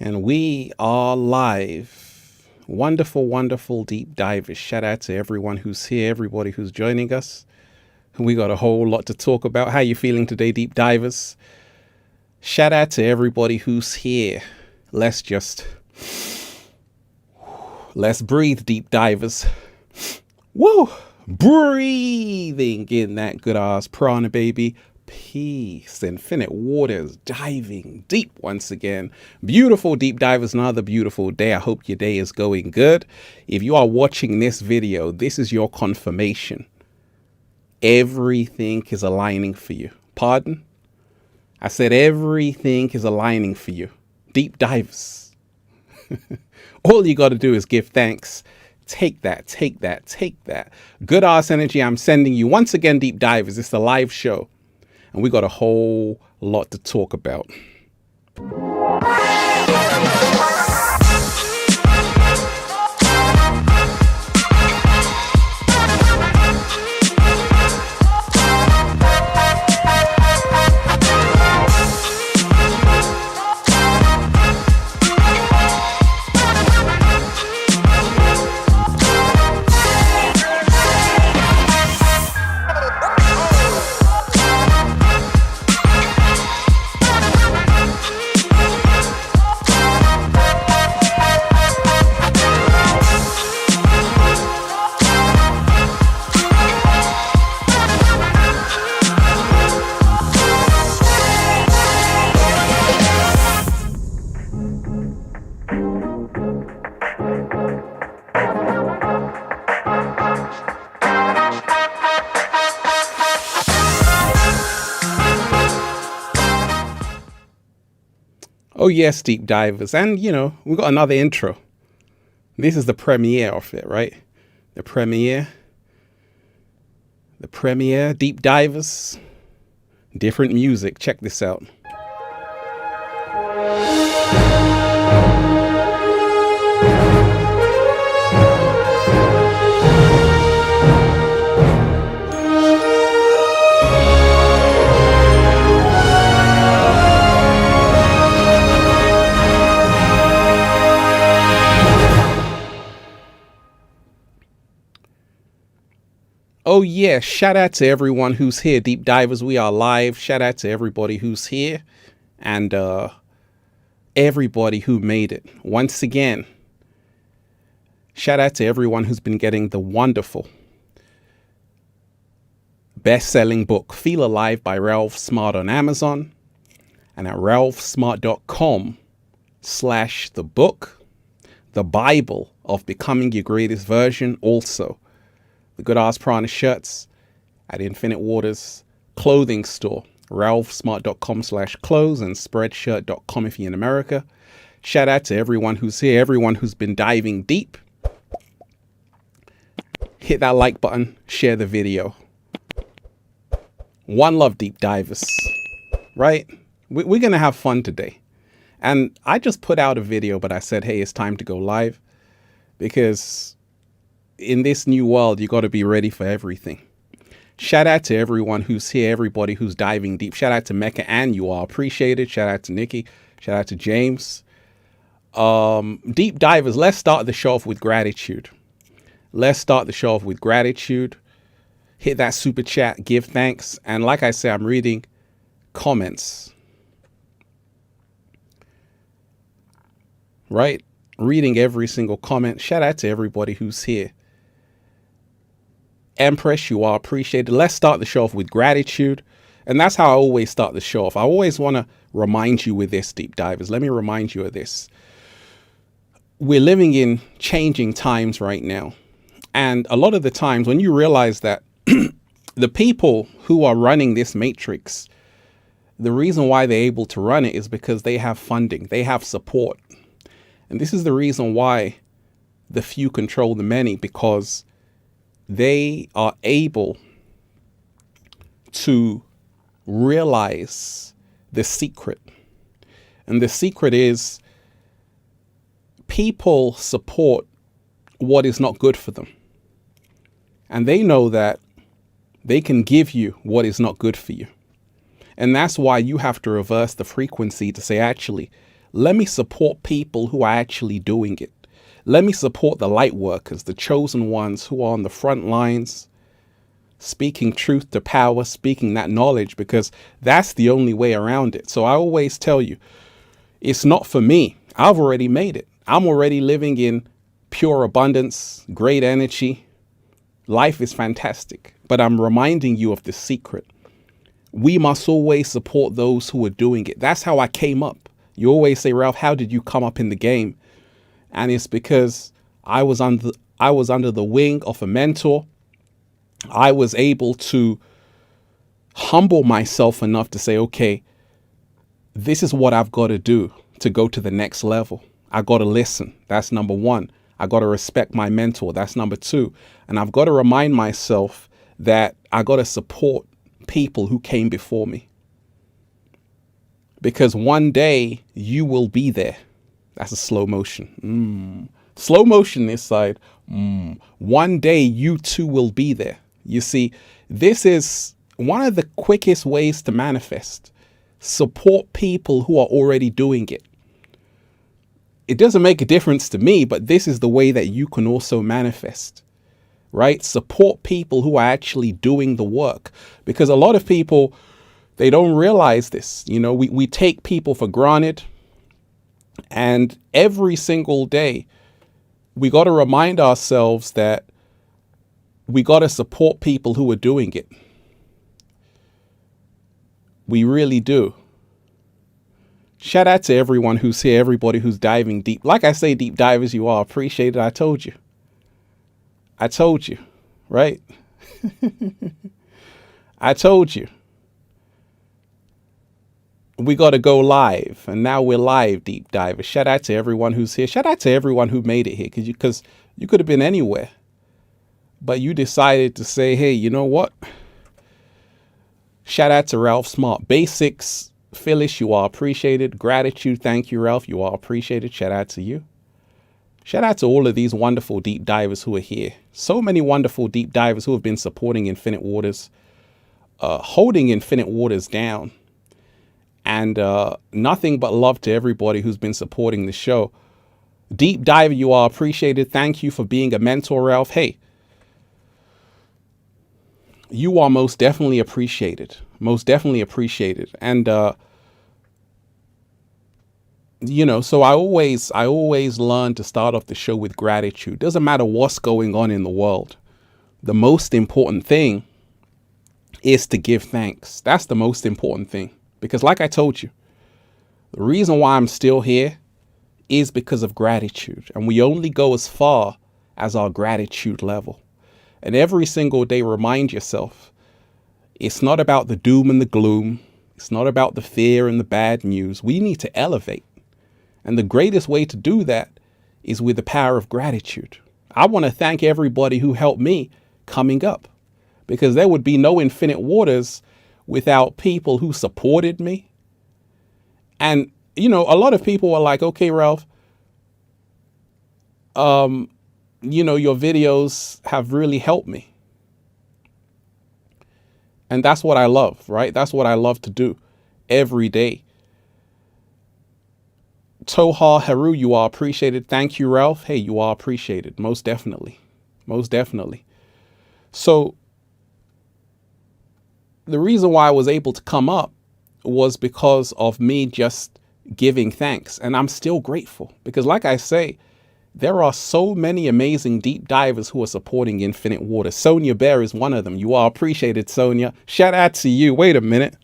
And we are live. Wonderful, wonderful deep divers. Shout out to everyone who's here, everybody who's joining us. We got a whole lot to talk about. How you feeling today, deep divers? Shout out to everybody who's here. Let's breathe, deep divers. Woo! Breathing in that good ass prana, baby. Peace, infinite waters, diving deep once again. Beautiful deep divers, another beautiful day. I hope your day is going good. If you are watching this video, this is your confirmation. Everything is aligning for you. Pardon? I said everything is aligning for you. Deep divers. All you got to do is give thanks. Take that, take that, take that. Good ass energy I'm sending you. Once again, deep divers, it's the live show. And we got a whole lot to talk about. Oh yes, deep divers. And you know, we got another intro. This is the premiere of it, right? The premiere, deep divers, different music. Check this out. Oh yeah, shout out to everyone who's here, deep divers. We are live. Shout out to everybody who's here and everybody who made it. Once again, shout out to everyone who's been getting the wonderful best-selling book, Feel Alive by Ralph Smart on Amazon and at ralphsmart.com/the book, the Bible of Becoming Your Greatest Version also. The Good Ass Prana shirts at Infinite Waters clothing store, ralphsmart.com/clothes and spreadshirt.com if you're in America. Shout out to everyone who's here, everyone who's been diving deep. Hit that like button, share the video. One love, deep divers, right? We're going to have fun today. And I just put out a video, but I said, hey, it's time to go live because in this new world, you got to be ready for everything. Shout out to everyone who's here, everybody who's diving deep. Shout out to Mecca and you are appreciated. Shout out to Nikki. Shout out to James. Deep divers, let's start the show off with gratitude. Let's start the show off with gratitude. Hit that super chat, give thanks. And like I said, I'm reading comments. Right? Reading every single comment. Shout out to everybody who's here. Empress, you are appreciated. Let's start the show off with gratitude. And that's how I always start the show off. I always want to remind you with this, deep divers. Let me remind you of this. We're living in changing times right now. And a lot of the times when you realize that the people who are running this matrix, the reason why they're able to run it is because they have funding, they have support. And this is the reason why the few control the many, because they are able to realize the secret. And the secret is people support what is not good for them. And they know that they can give you what is not good for you. And that's why you have to reverse the frequency to say, actually, let me support people who are actually doing it. Let me support the light workers, the chosen ones who are on the front lines, speaking truth to power, speaking that knowledge, because that's the only way around it. So I always tell you, it's not for me. I've already made it. I'm already living in pure abundance, great energy. Life is fantastic. But I'm reminding you of the secret. We must always support those who are doing it. That's how I came up. You always say, Ralph, how did you come up in the game? And it's because I was under the wing of a mentor. I was able to humble myself enough to say, okay, this is what I've got to do to go to the next level. I got to listen. That's number one. I got to respect my mentor. That's number two. And I've got to remind myself that I got to support people who came before me. Because one day you will be there. That's a slow motion. Slow motion this side. One day you too will be there. You see, this is one of the quickest ways to manifest. Support people who are already doing it. It doesn't make a difference to me, but this is the way that you can also manifest, right? Support people who are actually doing the work, because a lot of people, they don't realize this. You know, we take people for granted, and every single day we got to remind ourselves that we got to support people who are doing it. We really do. Shout out to everyone who's here, everybody who's diving deep. Like I say, deep divers, you are appreciated. I told you. I told you, right? I told you. We got to go live, and now we're live, deep divers. Shout out to everyone who's here. Shout out to everyone who made it here, because you could have been anywhere, but you decided to say, hey, you know what? Shout out to Ralph Smart. Basics, Phyllis, you are appreciated. Gratitude, thank you, Ralph. You are appreciated. Shout out to you. Shout out to all of these wonderful deep divers who are here. So many wonderful deep divers who have been supporting Infinite Waters, holding Infinite Waters down. And nothing but love to everybody who's been supporting the show. Deep diver, you are appreciated. Thank you for being a mentor, Ralph. Hey, you are most definitely appreciated. Most definitely appreciated. And, you know, so I always learn to start off the show with gratitude. Doesn't matter what's going on in the world. The most important thing is to give thanks. That's the most important thing. Because like I told you, the reason why I'm still here is because of gratitude. And we only go as far as our gratitude level. And every single day, remind yourself, it's not about the doom and the gloom. It's not about the fear and the bad news. We need to elevate. And the greatest way to do that is with the power of gratitude. I want to thank everybody who helped me coming up, because there would be no Infinite Waters without people who supported me. And, you know, a lot of people are like, okay, Ralph, you know, your videos have really helped me. And that's what I love, right? That's what I love to do every day. Toha Haru, you are appreciated. Thank you, Ralph. Hey, you are appreciated. Most definitely. Most definitely. So the reason why I was able to come up was because of me just giving thanks. And I'm still grateful because, like I say, there are so many amazing deep divers who are supporting Infinite Water. Sonia Bear is one of them. You are appreciated, Sonia. Shout out to you. Wait a minute.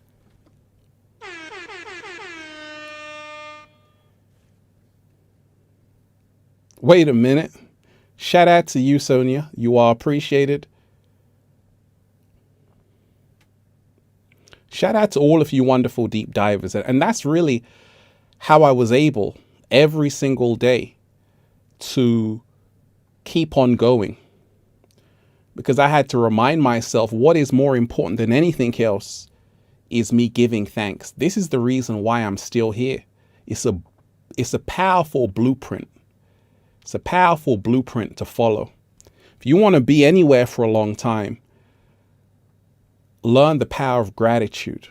Wait a minute. Shout out to you, Sonia. You are appreciated. Shout out to all of you wonderful deep divers. And that's really how I was able every single day to keep on going, because I had to remind myself what is more important than anything else is me giving thanks. This is the reason why I'm still here. It's a powerful blueprint. It's a powerful blueprint to follow. If you want to be anywhere for a long time, learn the power of gratitude.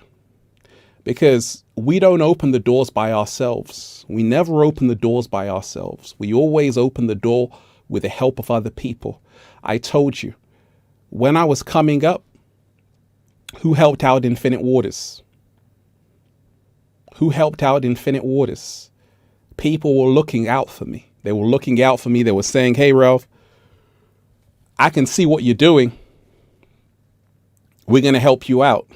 because we don't open the doors by ourselves. We never open the doors by ourselves. We always open the door with the help of other people. I told you, when I was coming up, who helped out Infinite Waters? Who helped out Infinite Waters? People were looking out for me. They were looking out for me. They were saying, hey, Ralph, I can see what you're doing. We're going to help you out.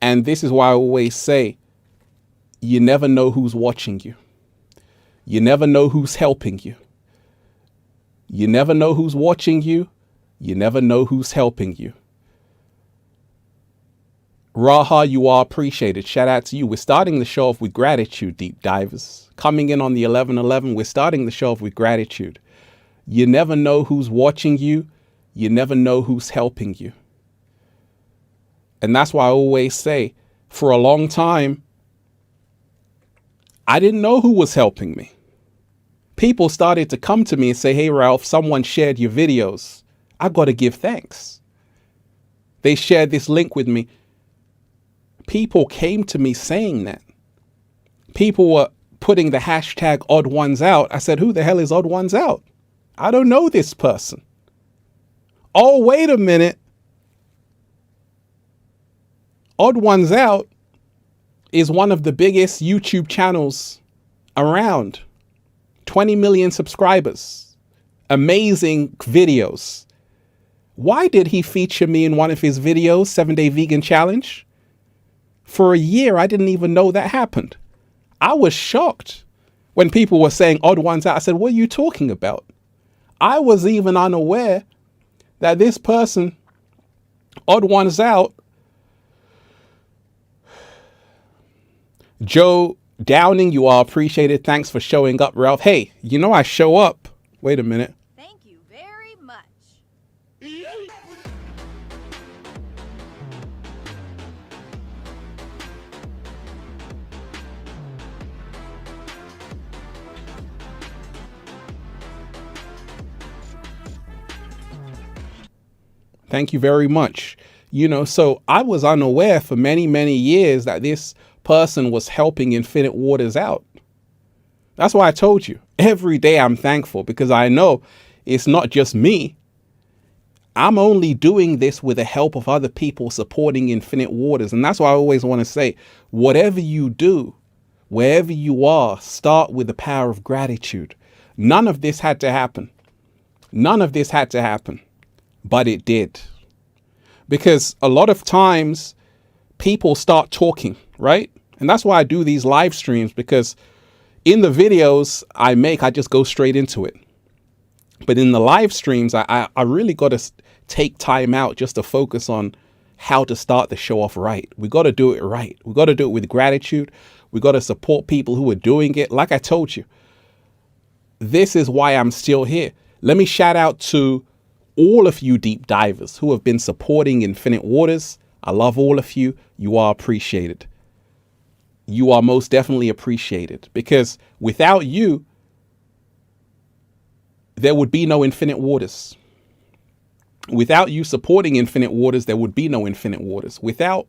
And this is why I always say, you never know who's watching you. You never know who's helping you. You never know who's watching you. You never know who's helping you. Raha, you are appreciated. Shout out to you. We're starting the show off with gratitude, deep divers. Coming in on the 11:11, we're starting the show off with gratitude. You never know who's watching you. You never know who's helping you. And that's why I always say, for a long time, I didn't know who was helping me. People started to come to me and say, hey, Ralph, someone shared your videos. I got to give thanks. They shared this link with me. People came to me saying that. People were putting the hashtag odd ones out. I said, who the hell is odd ones out? I don't know this person. Oh, wait a minute. Odd Ones Out is one of the biggest YouTube channels around. 20 million subscribers. Amazing videos. Why did he feature me in one of his videos, 7-Day Vegan Challenge? For a year, I didn't even know that happened. I was shocked when people were saying Odd Ones Out. I said, what are you talking about? I was even unaware that this person, Odd Ones Out, Joe Downing, you are appreciated. Thanks for showing up, Ralph. Hey, you know I show up. Wait a minute. Thank you very much. Thank you very much. You know, so I was unaware for many, many years that this person was helping Infinite Waters out. That's why I told you every day I'm thankful, because I know it's not just me. I'm only doing this with the help of other people supporting Infinite Waters. And that's why I always want to say, whatever you do, wherever you are, start with the power of gratitude. None of this had to happen. None of this had to happen, but it did. Because a lot of times people start talking, right? And that's why I do these live streams, because in the videos I make, I just go straight into it. But in the live streams, I really got to take time out just to focus on how to start the show off right. We got to do it right. We got to do it with gratitude. We got to support people who are doing it. Like I told you, this is why I'm still here. Let me shout out to all of you deep divers who have been supporting Infinite Waters. I love all of you. You are appreciated. You are most definitely appreciated, because without you, there would be no Infinite Waters. Without you supporting Infinite Waters, there would be no Infinite Waters. Without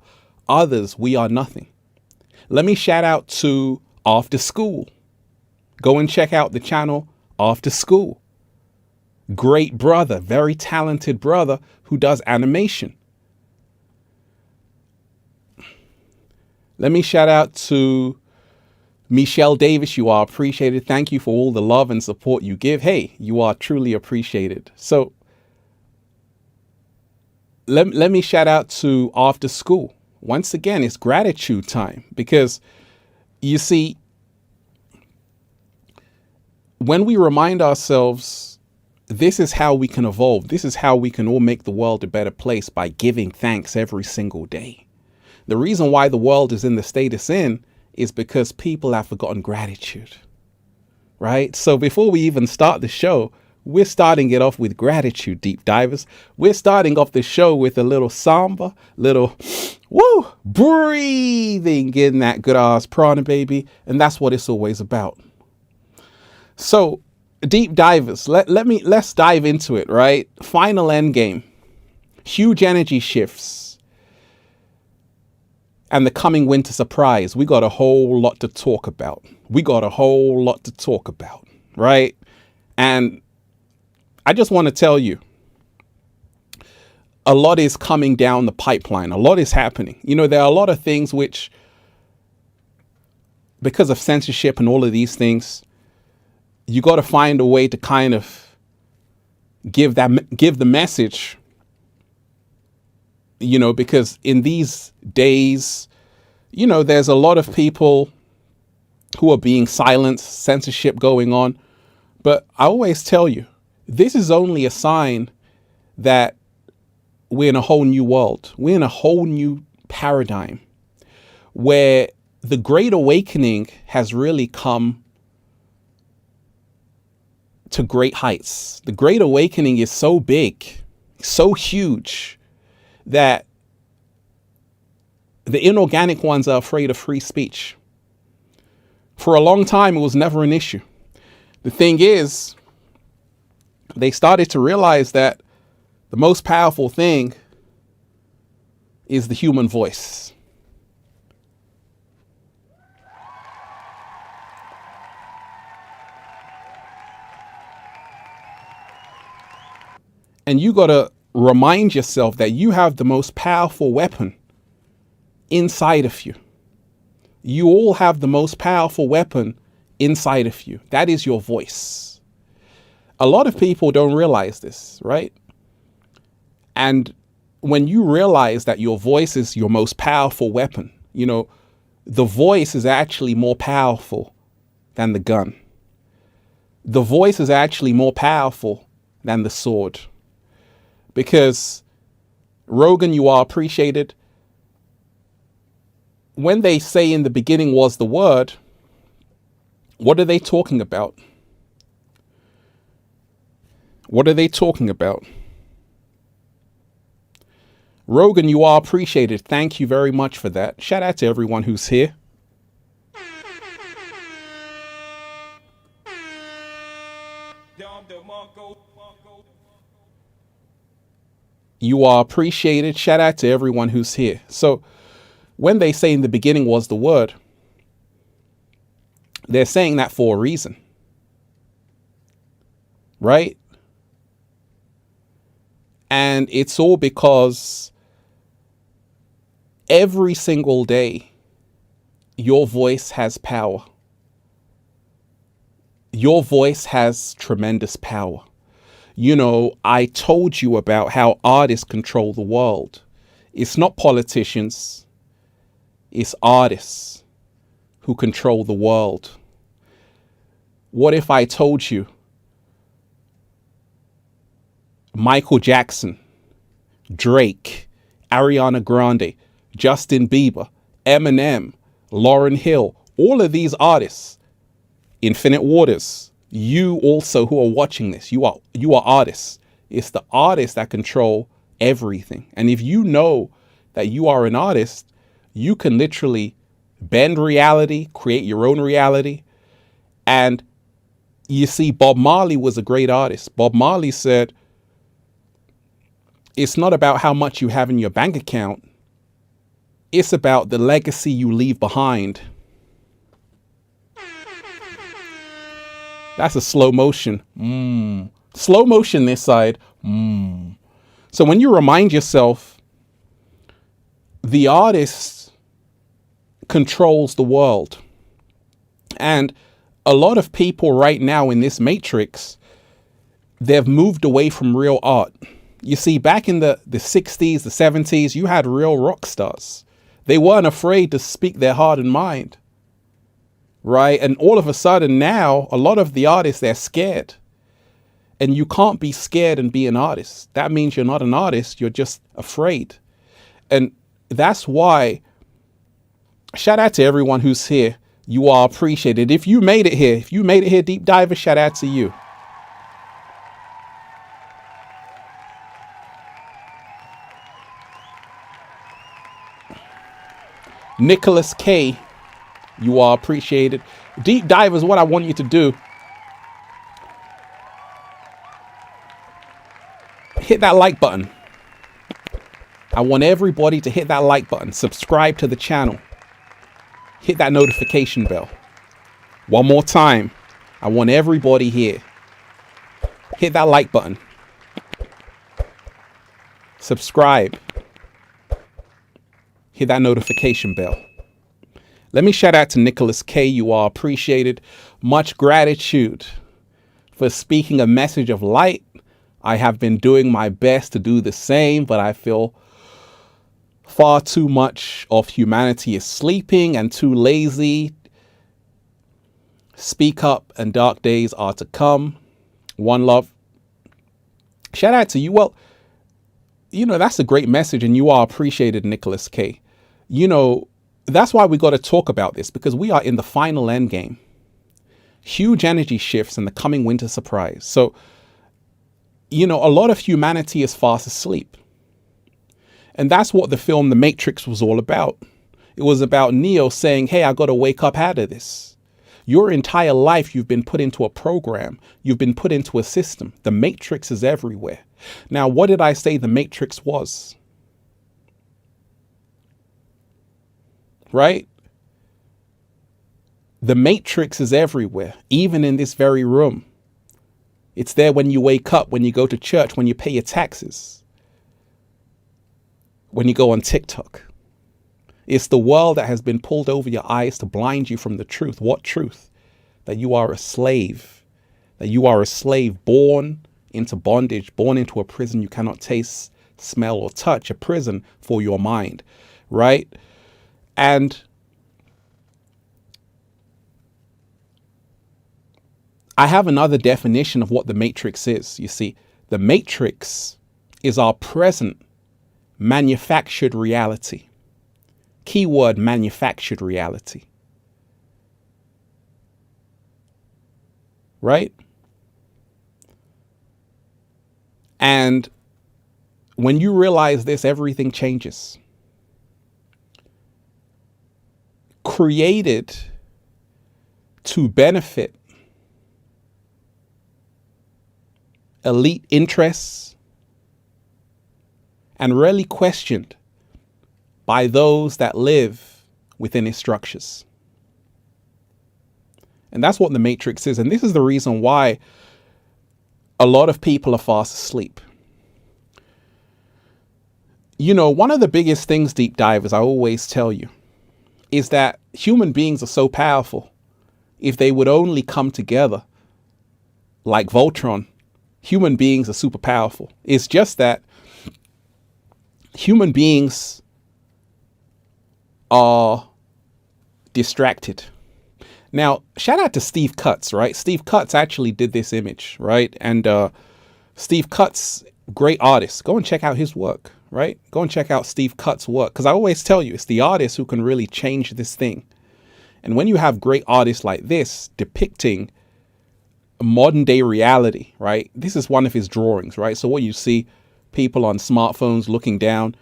others, we are nothing. Let me shout out to After School. Go and check out the channel After School. Great brother, very talented brother who does animation. Let me shout out to Michelle Davis. You are appreciated. Thank you for all the love and support you give. Hey, you are truly appreciated. So let me shout out to After School. Once again, it's gratitude time, because you see, when we remind ourselves, this is how we can evolve. This is how we can all make the world a better place, by giving thanks every single day. The reason why the world is in the state it's in is because people have forgotten gratitude, right? So before we even start the show, we're starting it off with gratitude, deep divers. We're starting off the show with a little samba, little woo, breathing, getting that good ass prana, baby. And that's what it's always about. So deep divers, let's dive into it, right? Final Endgame, huge energy shifts. and the coming winter surprise. We got a whole lot to talk about. Right? And I just want to tell you, a lot is coming down the pipeline. A lot is happening. You know, there are a lot of things which, because of censorship and all of these things, you got to find a way to kind of give the message, you know, because in these days, you know, there's a lot of people who are being silenced, censorship going on. But I always tell you, this is only a sign that we're in a whole new world. We're in a whole new paradigm where the Great Awakening has really come to great heights. The Great Awakening is so big, so huge, that the inorganic ones are afraid of free speech. For a long time, it was never an issue. The thing is, they started to realize that the most powerful thing is the human voice. And you got to remind yourself that you have the most powerful weapon inside of you. You all have the most powerful weapon inside of you. That is your voice. A lot of people don't realize this, right? And when you realize that your voice is your most powerful weapon, you know, the voice is actually more powerful than the gun. The voice is actually more powerful than the sword. Because, Rogan, you are appreciated. When they say in the beginning was the word, what are they talking about? What are they talking about? Rogan, you are appreciated. Thank you very much for that. Shout out to everyone who's here. You are appreciated. Shout out to everyone who's here. So when they say in the beginning was the word, they're saying that for a reason. Right? And it's all because every single day, your voice has power. Your voice has tremendous power. You know, I told you about how artists control the world. It's not politicians. It's artists who control the world. What if I told you Michael Jackson, Drake, Ariana Grande, Justin Bieber, Eminem, Lauryn Hill, all of these artists, Infinite Waters, you also who are watching this, you are artists. It's the artists that control everything. And if you know that you are an artist, you can literally bend reality, create your own reality. And you see, Bob Marley was a great artist. Bob Marley said, it's not about how much you have in your bank account. It's about the legacy you leave behind. That's a slow motion. Slow motion this side. So when you remind yourself, the artist controls the world. And a lot of people right now in this matrix, they've moved away from real art. You see, back in the 60s, the 70s, you had real rock stars. They weren't afraid to speak their heart and mind. Right? And all of a sudden now, a lot of the artists, they're scared. And you can't be scared and be an artist. That means you're not an artist. You're just afraid. And that's why, shout out to everyone who's here. You are appreciated. If you made it here, deep diver, shout out to you. Nicholas K, you are appreciated. Deep dive is what I want you to do. Hit that like button. I want everybody to hit that like button, subscribe to the channel, hit that notification bell. One more time. I want everybody here. Hit that like button. Subscribe. Hit that notification bell. Let me shout out to Nicholas K. You are appreciated. Much gratitude for speaking a message of light. I have been doing my best to do the same, but I feel far too much of humanity is sleeping and too lazy. Speak up and dark days are to come. One love. Shout out to you. Well, that's a great message and you are appreciated, Nicholas K. That's why we got to talk about this, because we are in the final endgame. Huge energy shifts and the coming winter surprise. So, a lot of humanity is fast asleep. And that's what the film The Matrix was all about. It was about Neo saying, hey, I got to wake up out of this. Your entire life, you've been put into a program. You've been put into a system. The Matrix is everywhere. Now, what did I say the Matrix was? Right? The Matrix is everywhere, even in this very room. It's there when you wake up, when you go to church, when you pay your taxes, when you go on TikTok. It's the world that has been pulled over your eyes to blind you from the truth. What truth? That you are a slave. That you are a slave born into bondage, born into a prison you cannot taste, smell, or touch. A prison for your mind, right? And I have another definition of what the Matrix is. You see, the Matrix is our present manufactured reality. Keyword, manufactured reality. Right? And when you realize this, everything changes. Created to benefit elite interests and rarely questioned by those that live within its structures. And that's what the Matrix is. And this is the reason why a lot of people are fast asleep. One of the biggest things, deep divers, I always tell you, is that human beings are so powerful. If they would only come together like Voltron, human beings are super powerful. It's just that human beings are distracted. Now, shout out to Steve Cutts, right? Steve Cutts actually did this image, right? And Steve Cutts, great artist. Go and check out his work, right? Go and check out Steve Cutts' work. Because I always tell you, it's the artist who can really change this thing. And when you have great artists like this depicting modern day reality, right? This is one of his drawings, right? So what you see, people on smartphones looking down,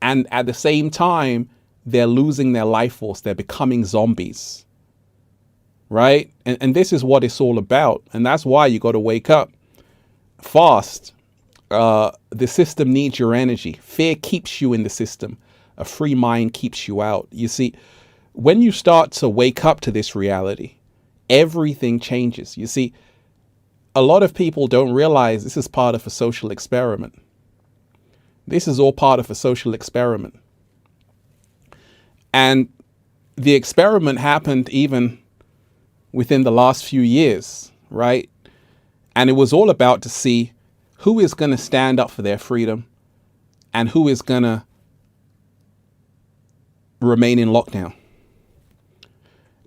and at the same time, they're losing their life force. They're becoming zombies, right? And this is what it's all about. And that's why you got to wake up fast. The system needs your energy. Fear keeps you in the system. A free mind keeps you out. You see, when you start to wake up to this reality, everything changes. You see, a lot of people don't realize this is part of a social experiment. This is all part of a social experiment. And the experiment happened even within the last few years, right? And it was all about to see who is going to stand up for their freedom and who is going to remain in lockdown.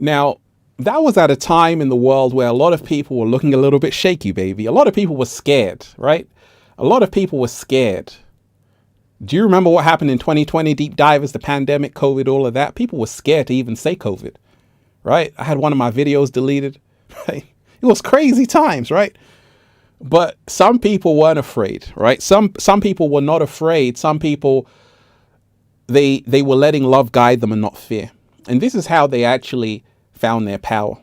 Now, that was at a time in the world where a lot of people were looking a little bit shaky, baby. A lot of people were scared, right? A lot of people were scared. Do you remember what happened in 2020, deep divers, the pandemic, COVID, all of that? People were scared to even say COVID, right? I had one of my videos deleted, right? It was crazy times, right? But some people weren't afraid, right? Some people were not afraid. Some people, they were letting love guide them and not fear. And this is how they actually found their power.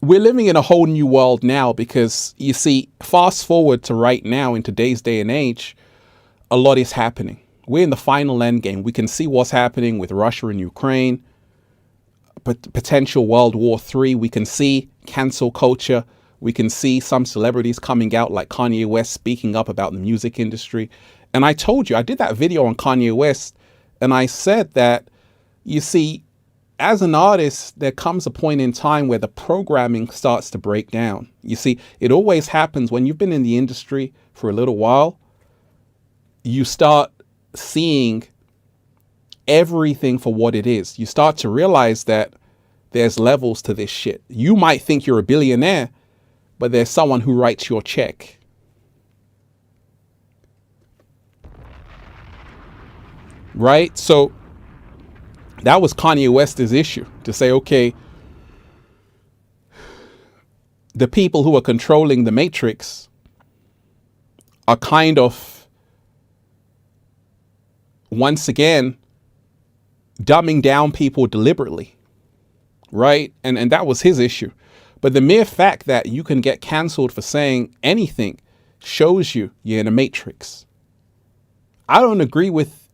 We're living in a whole new world now because, you see, fast forward to right now in today's day and age, a a lot is happening. We're in the final endgame. We can see what's happening with Russia and Ukraine, potential World War III. We can see cancel culture. We can see some celebrities coming out like Kanye West speaking up about the music industry. And I told you, I did that video on Kanye West, and I said that, you see, as an artist, there comes a point in time where the programming starts to break down. You see, it always happens when you've been in the industry for a little while. You start seeing everything for what it is. You start to realize that there's levels to this shit. You might think you're a billionaire, but there's someone who writes your check. Right? So that was Kanye West's issue, to say, okay, the people who are controlling the matrix are kind of, once again, dumbing down people deliberately, right? And that was his issue. But the mere fact that you can get canceled for saying anything shows you're in a matrix. I don't agree with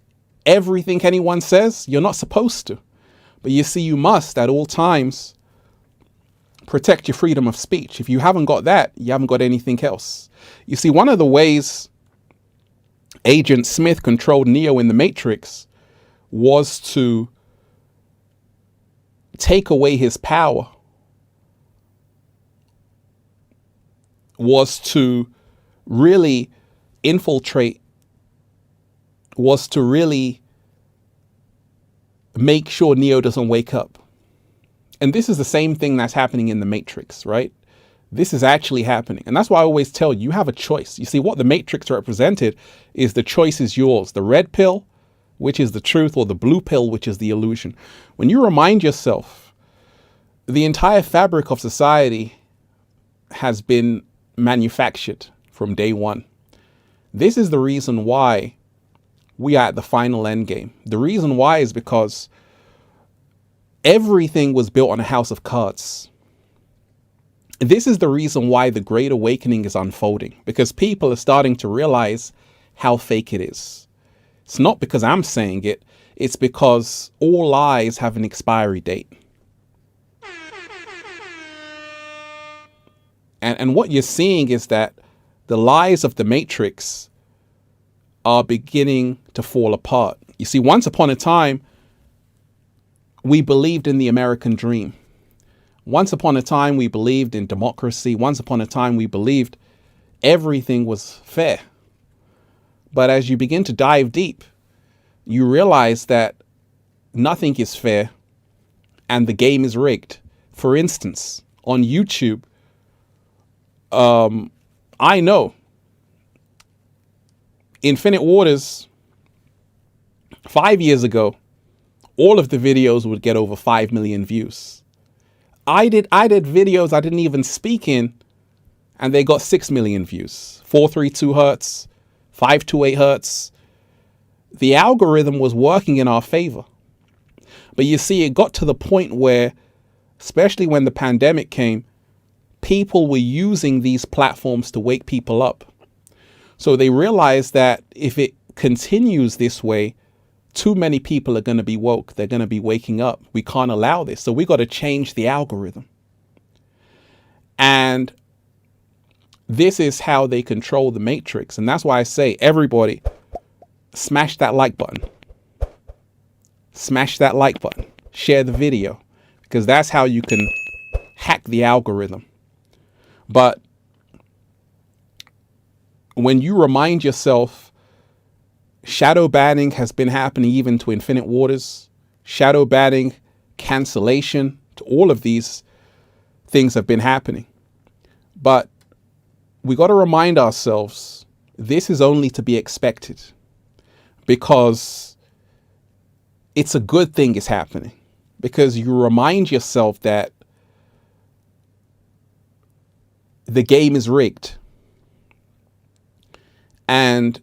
everything anyone says. You're not supposed to. But you see, you must at all times protect your freedom of speech. If you haven't got that, you haven't got anything else. You see, one of the ways Agent Smith controlled Neo in the Matrix was to take away his power, was to really infiltrate, was to really make sure Neo doesn't wake up. And this is the same thing that's happening in the Matrix, right? This is actually happening. And that's why I always tell you, you have a choice. You see, what the Matrix represented is the choice is yours. The red pill, which is the truth, or the blue pill, which is the illusion. When you remind yourself, the entire fabric of society has been manufactured from day one. This is the reason why we are at the final end game. The reason why is because everything was built on a house of cards. This is the reason why the Great Awakening is unfolding, because people are starting to realize how fake it is. It's not because I'm saying it. It's because all lies have an expiry date. And what you're seeing is that the lies of the Matrix are beginning to fall apart. You see, once upon a time, we believed in the American dream. Once upon a time, we believed in democracy. Once upon a time, we believed everything was fair. But as you begin to dive deep, you realize that nothing is fair and the game is rigged. For instance, on YouTube, I know Infinite Waters 5 years ago, all of the videos would get over 5 million views. I did videos I didn't even speak in, and they got 6 million views. 432 hertz, 528 hertz. The algorithm was working in our favor. But you see, it got to the point where, especially when the pandemic came, people were using these platforms to wake people up. So they realized that if it continues this way, too many people are going to be woke. They're going to be waking up. We can't allow this. So we got to change the algorithm. And this is how they control the Matrix. And that's why I say, everybody, smash that like button. Smash that like button. Share the video. Because that's how you can hack the algorithm. But when you remind yourself, shadow banning has been happening even to Infinite Waters. Shadow banning, cancellation, to all of these things have been happening. But we got to remind ourselves, this is only to be expected, because it's a good thing is happening, because you remind yourself that the game is rigged. And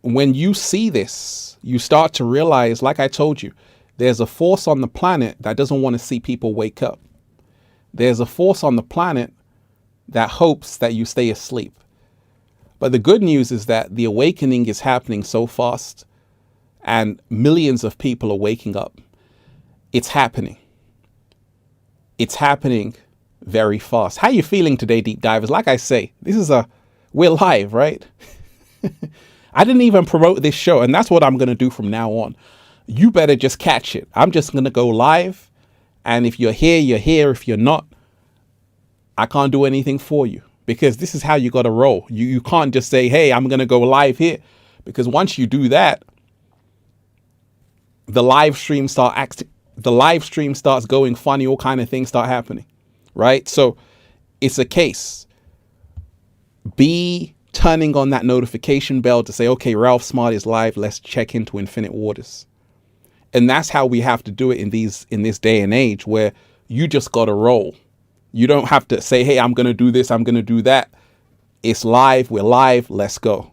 when you see this, you start to realize, like I told you, there's a force on the planet that doesn't want to see people wake up. There's a force on the planet that hopes that you stay asleep. But the good news is that the awakening is happening so fast and millions of people are waking up. It's happening. It's happening very fast. How are you feeling today, deep divers? Like I say, we're live, right? I didn't even promote this show, and that's what I'm going to do from now on. You better just catch it. I'm just going to go live, and if you're here, you're here. If you're not, I can't do anything for you, because this is how you got to roll. You can't just say, hey, I'm going to go live here, because once you do that, the live stream starts going funny, all kind of things start happening, right? So it's a case. Be turning on that notification bell to say, okay, Ralph Smart is live. Let's check into Infinite Waters. And that's how we have to do it in this day and age, where you just got to roll. You don't have to say, hey, I'm going to do this, I'm going to do that. It's live. We're live. Let's go.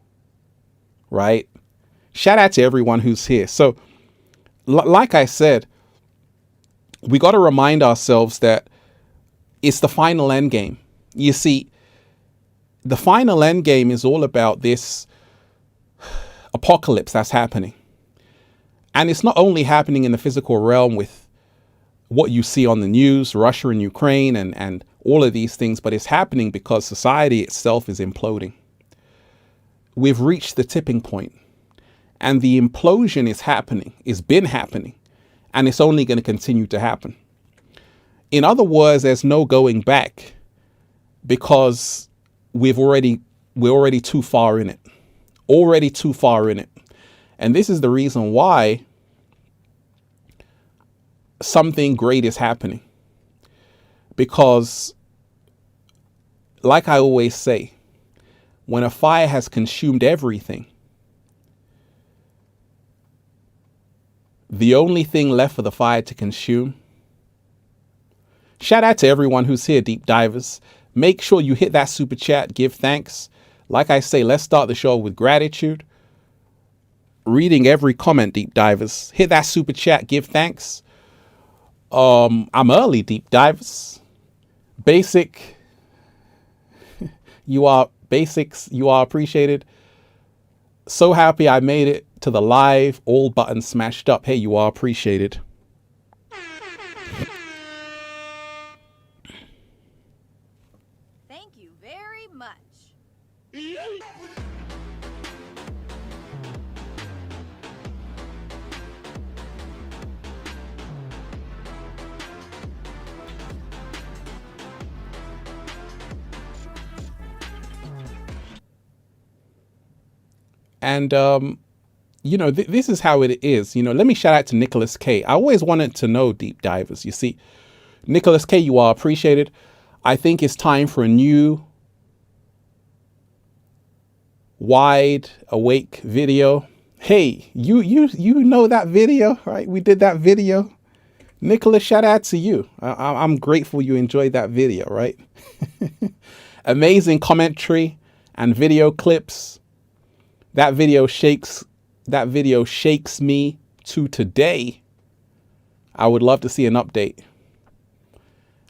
Right? Shout out to everyone who's here. So like I said, we got to remind ourselves that it's the final endgame. You see, the final endgame is all about this apocalypse that's happening. And it's not only happening in the physical realm with what you see on the news, Russia and Ukraine and all of these things, but it's happening because society itself is imploding. We've reached the tipping point, and the implosion is happening. It's been happening, and it's only going to continue to happen. In other words, there's no going back, because we're already too far in it. Already too far in it. And this is the reason why something great is happening. Because, like I always say, when a fire has consumed everything, the only thing left for the fire to consume. Shout out to everyone who's here, deep divers. Make sure you hit that super chat, give thanks. Like I say, let's start the show with gratitude. Reading every comment, deep divers. Hit that super chat, give thanks. I'm early, deep divers. Basic. You are basics. You are appreciated. So happy I made it to the live. All buttons smashed up. Hey, you are appreciated. Thank you very much. And, this is how it is. Let me shout out to Nicholas K. I always wanted to know, deep divers. You see, Nicholas K., you are appreciated. I think it's time for a new wide awake video. Hey, you know that video, right? We did that video. Nicholas, shout out to you. I'm grateful you enjoyed that video, right? Amazing commentary and video clips. That video shakes me to today. I would love to see an update.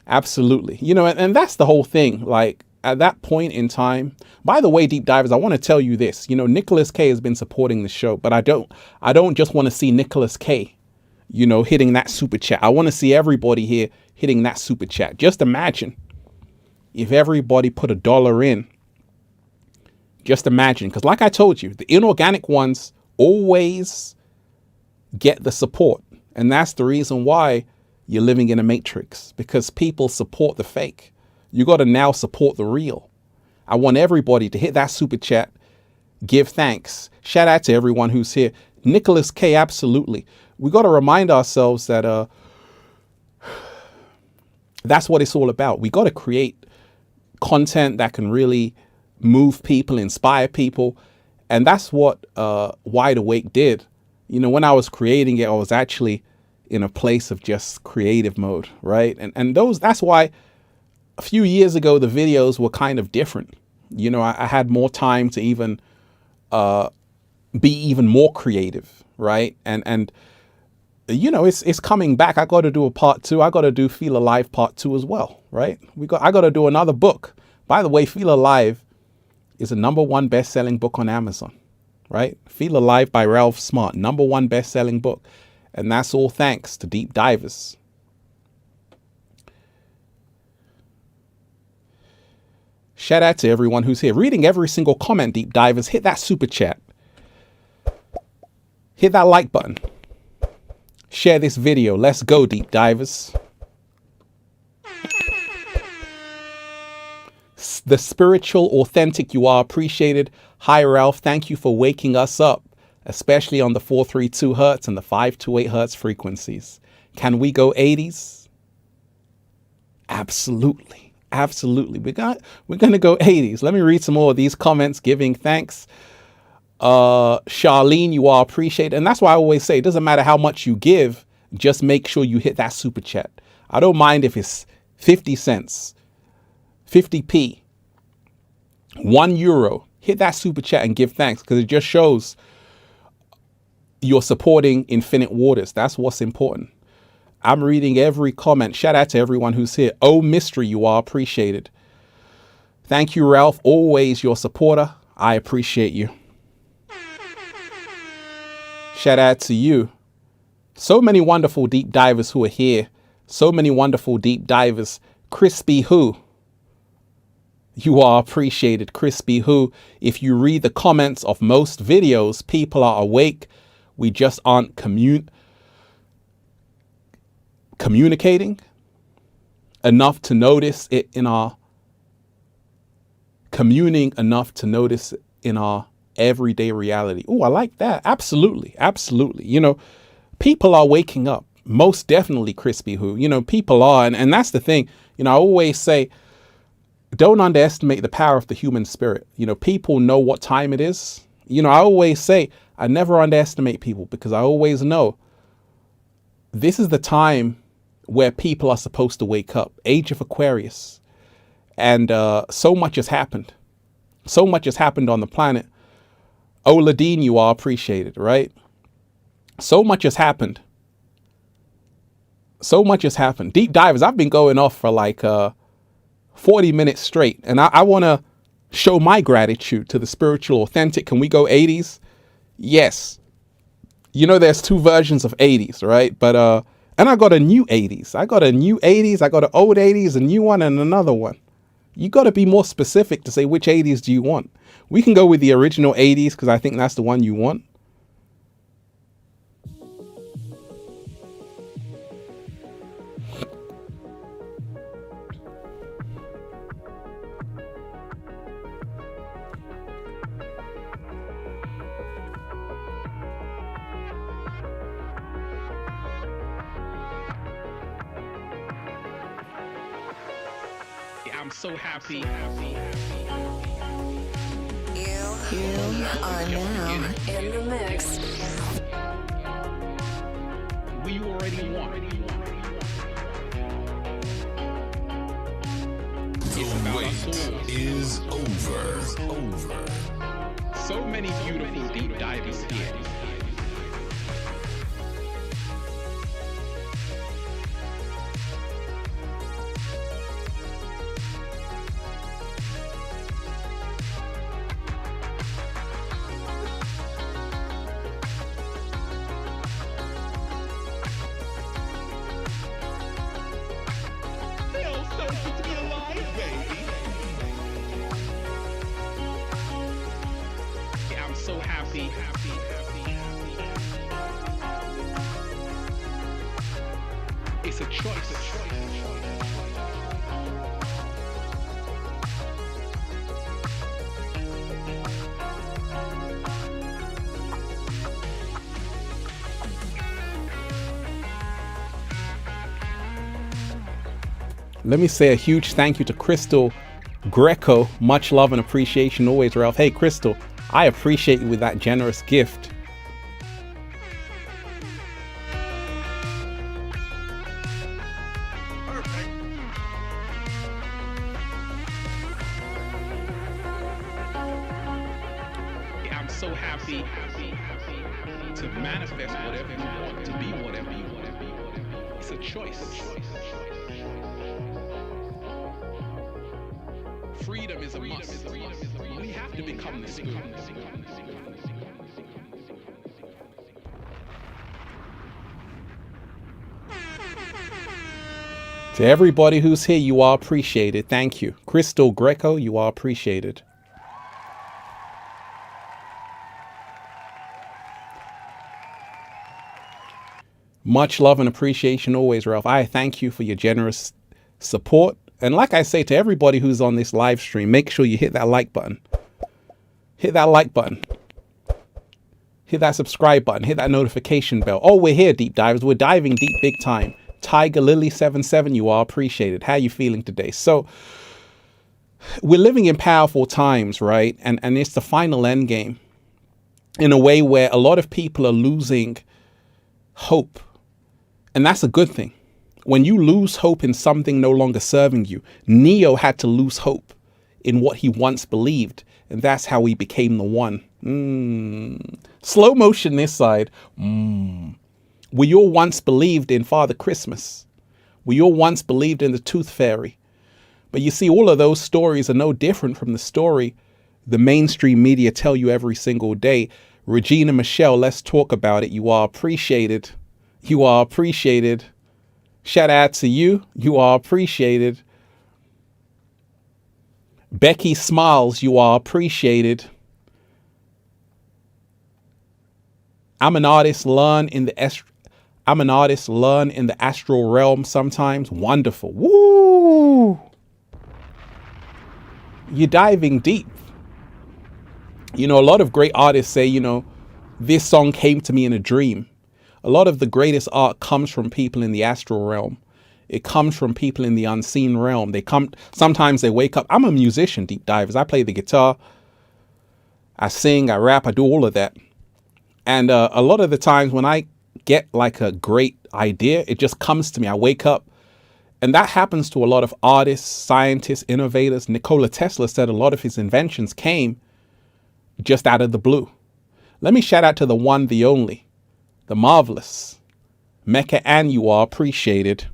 Absolutely. And that's the whole thing. Like, at that point in time, by the way, deep divers, I want to tell you this. Nicholas K has been supporting the show, but I don't just want to see Nicholas K, hitting that super chat. I want to see everybody here hitting that super chat. Just imagine if everybody put $1 in. Just imagine, because like I told you, the inorganic ones always get the support. And that's the reason why you're living in a matrix, because people support the fake. You got to now support the real. I want everybody to hit that super chat, give thanks. Shout out to everyone who's here. Nicholas K, absolutely. We got to remind ourselves that that's what it's all about. We got to create content that can really move people, inspire people. And that's what Wide Awake did. When I was creating it, I was actually in a place of just creative mode, right? And that's why a few years ago, the videos were kind of different. I had more time to even be even more creative, right? And it's coming back. I got to do a part 2. I got to do Feel Alive part 2 as well, right? I got to do another book. By the way, Feel Alive is a #1 best-selling book on Amazon, right? Feel Alive by Ralph Smart, #1 best-selling book. And that's all thanks to Deep Divers. Shout out to everyone who's here. Reading every single comment, Deep Divers. Hit that super chat. Hit that like button. Share this video. Let's go, Deep Divers. The spiritual, authentic, you are appreciated. Hi, Ralph. Thank you for waking us up, especially on the 432 hertz and the 528 hertz frequencies. Can we go 80s? Absolutely. Absolutely. We're going to go 80s. Let me read some more of these comments giving thanks. Charlene, you are appreciated. And that's why I always say it doesn't matter how much you give. Just make sure you hit that super chat. I don't mind if it's 50 cents, 50p, €1. Hit that super chat and give thanks, because it just shows you're supporting Infinite Waters. That's what's important. I'm reading every comment. Shout out to everyone who's here. Oh, Mystery, you are appreciated. Thank you, Ralph. Always your supporter. I appreciate you. Shout out to you. So many wonderful deep divers who are here. So many wonderful deep divers. Crispy Who. You are appreciated, Crispy Who. If you read the comments of most videos, people are awake. We just aren't communicating enough to notice it in our communing enough to notice it in our everyday reality. Oh, I like that. Absolutely. Absolutely. You know, people are waking up. Most definitely, Crispy Who. You know, people are. And that's the thing. You know, I always say, don't underestimate the power of the human spirit. You know, people know what time it is. You know, I always say, I never underestimate people, because I always know this is the time where people are supposed to wake up. Age of Aquarius. And so much has happened. So much has happened on the planet. Oladine, you are appreciated, right? So much has happened. So much has happened. Deep divers, I've been going off for like 40 minutes straight. And I want to show my gratitude to the spiritual authentic. Can we go 80s? Yes. You know, there's two versions of 80s, right? But, and I got a new 80s. I got a new 80s. I got an old 80s, a new one, and another one. You got to be more specific to say which 80s do you want. We can go with the original 80s because I think that's the one you want. I'm so happy. You are now in the mix. We already won. The wait is over. So many beautiful deep divers here. So happy. It's a choice. Let me say a huge thank you to Crystal Greco. Much love and appreciation always, Ralph. Hey, Crystal, I appreciate you with that generous gift. Perfect. I'm so happy to manifest whatever you want, to be whatever you want. It's a choice. freedom is a must. We have to become this good. To everybody who's here, you are appreciated. Thank you. Crystal Greco, you are appreciated. Much love and appreciation always, Ralph. I thank you for your generous support. And like I say to everybody who's on this live stream, make sure you hit that like button. Hit that like button. Hit that subscribe button. Hit that notification bell. Oh, we're here, deep divers. We're diving deep big time. Tiger Lily 77, you are appreciated. How are you feeling today? So we're living in powerful times, right? And it's the final end game in a way where a lot of people are losing hope. And that's a good thing. When you lose hope in something no longer serving you, Neo had to lose hope in what he once believed. And that's how he became the one. Slow motion this side. We all once believed in Father Christmas. We all once believed in the Tooth Fairy. But you see, all of those stories are no different from the story the mainstream media tell you every single day. Regina Michelle, let's talk about it. You are appreciated. You are appreciated. Shout out to you. You are appreciated. Becky Smiles, you are appreciated. I'm an artist, learn in the astral realm sometimes. Wonderful. Woo! You're diving deep. You know, a lot of great artists say, you know, this song came to me in a dream. A lot of the greatest art comes from people in the astral realm. It comes from people in the unseen realm. Sometimes they wake up. I'm a musician, deep divers. I play the guitar. I sing, I rap, I do all of that. And a lot of the times when I get like a great idea, it just comes to me. I wake up. And that happens to a lot of artists, scientists, innovators. Nikola Tesla said a lot of his inventions came just out of the blue. Let me shout out to the one, the only, the marvelous Mecca, and you are appreciated.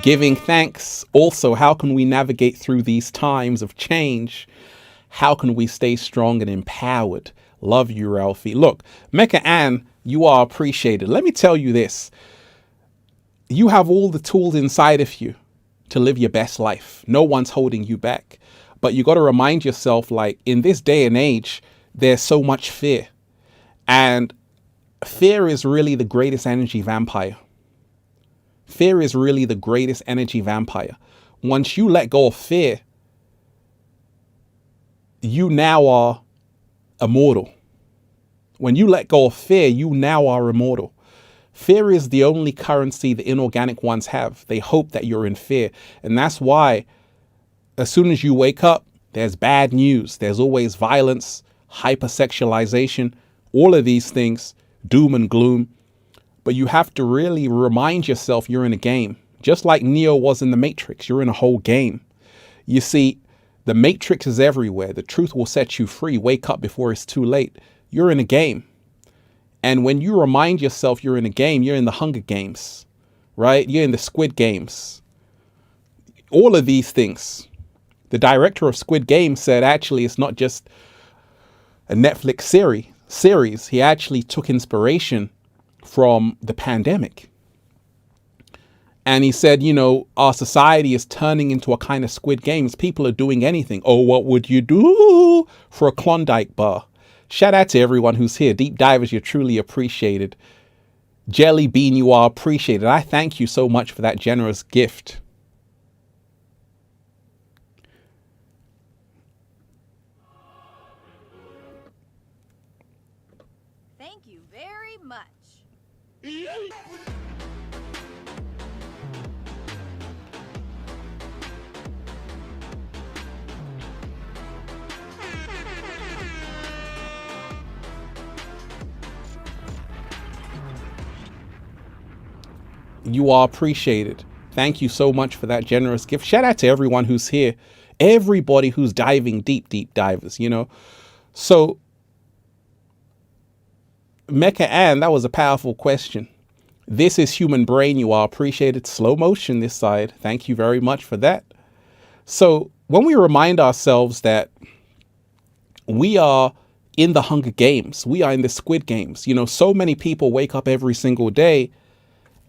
Giving thanks. Also, how can we navigate through these times of change? How can we stay strong and empowered? Love you, Ralphie. Look, Mecca Ann, you are appreciated. Let me tell you this. You have all the tools inside of you to live your best life. No one's holding you back. But you got to remind yourself, like, in this day and age, there's so much fear. And fear is really the greatest energy vampire. Fear is really the greatest energy vampire. Once you let go of fear, you now are immortal. When you let go of fear, you now are immortal. Fear is the only currency the inorganic ones have. They hope that you're in fear. And that's why as soon as you wake up, there's bad news. There's always violence, hypersexualization, all of these things, doom and gloom. But you have to really remind yourself you're in a game. Just like Neo was in the Matrix, you're in a whole game. You see, the Matrix is everywhere. The truth will set you free. Wake up before it's too late. You're in a game. And when you remind yourself you're in a game, you're in the Hunger Games, right? You're in the Squid Games. All of these things. The director of Squid Game said, actually, it's not just a Netflix series. He actually took inspiration from the pandemic. And he said, you know, our society is turning into a kind of Squid Games. People are doing anything. Oh, what would you do for a Klondike bar? Shout out to everyone who's here. Deep divers, you're truly appreciated. Jelly Bean, you are appreciated. I thank you so much for that generous gift. Thank you very much. You are appreciated. Thank you so much for that generous gift. Shout out to everyone who's here. Everybody who's diving deep, deep divers, you know. So, Mecca Ann, that was a powerful question. This is Human Brain. You are appreciated. Slow motion this side. Thank you very much for that. So when we remind ourselves that we are in the Hunger Games, we are in the Squid Games, so many people wake up every single day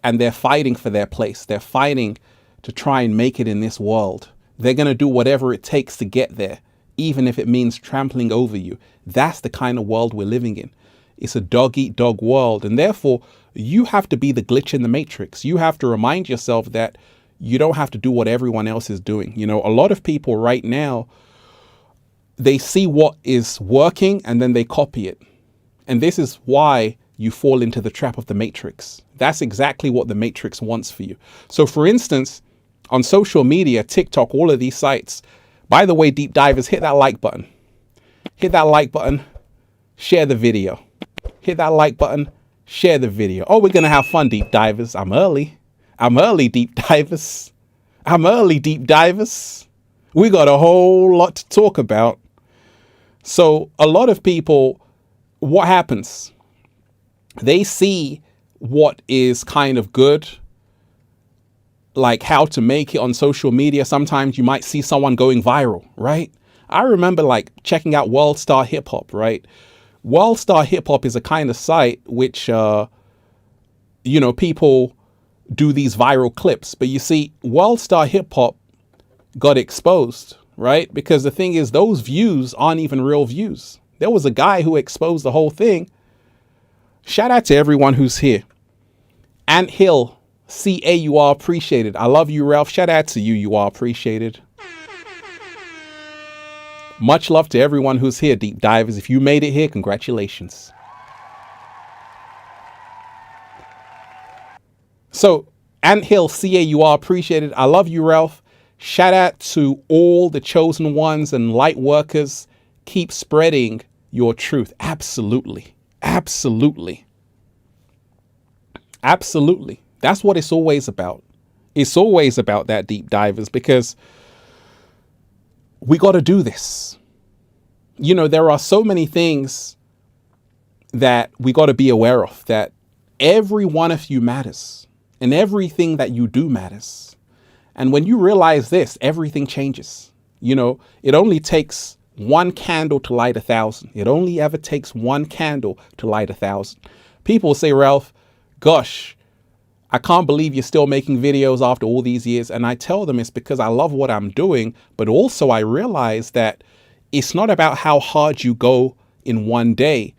and they're fighting for their place. They're fighting to try and make it in this world. They're going to do whatever it takes to get there, even if it means trampling over you. That's the kind of world we're living in. It's a dog eat dog world. And therefore, you have to be the glitch in the matrix. You have to remind yourself that you don't have to do what everyone else is doing. A lot of people right now, they see what is working and then they copy it. And this is why you fall into the trap of the matrix. That's exactly what the matrix wants for you. So for instance, on social media, TikTok, all of these sites, by the way, deep divers, hit that like button. Hit that like button, share the video. Hit that like button, share the video. Oh, we're going to have fun, deep divers. I'm early, deep divers. I'm early, deep divers. We got a whole lot to talk about. So a lot of people, what happens? They see what is kind of good, like how to make it on social media. Sometimes you might see someone going viral, right? I remember like checking out World Star Hip Hop, right? World Star Hip Hop is a kind of site which, people do these viral clips. But you see, World Star Hip Hop got exposed, right? Because the thing is, those views aren't even real views. There was a guy who exposed the whole thing. Shout out to everyone who's here. Ant Hill, CA, you are appreciated. I love you, Ralph. Shout out to you. You are appreciated. Much love to everyone who's here, deep divers. If you made it here, congratulations. So, Ant Hill, CA, you are appreciated. I love you, Ralph. Shout out to all the chosen ones and light workers. Keep spreading your truth. Absolutely. Absolutely. Absolutely. That's what it's always about. It's always about that, deep divers, because we got to do this. There are so many things that we got to be aware of, that every one of you matters and everything that you do matters. And when you realize this, everything changes. It only takes one candle to light 1,000. It only ever takes one candle to light 1,000. People say, Ralph, gosh, I can't believe you're still making videos after all these years. And I tell them it's because I love what I'm doing. But also I realize that it's not about how hard you go in one day.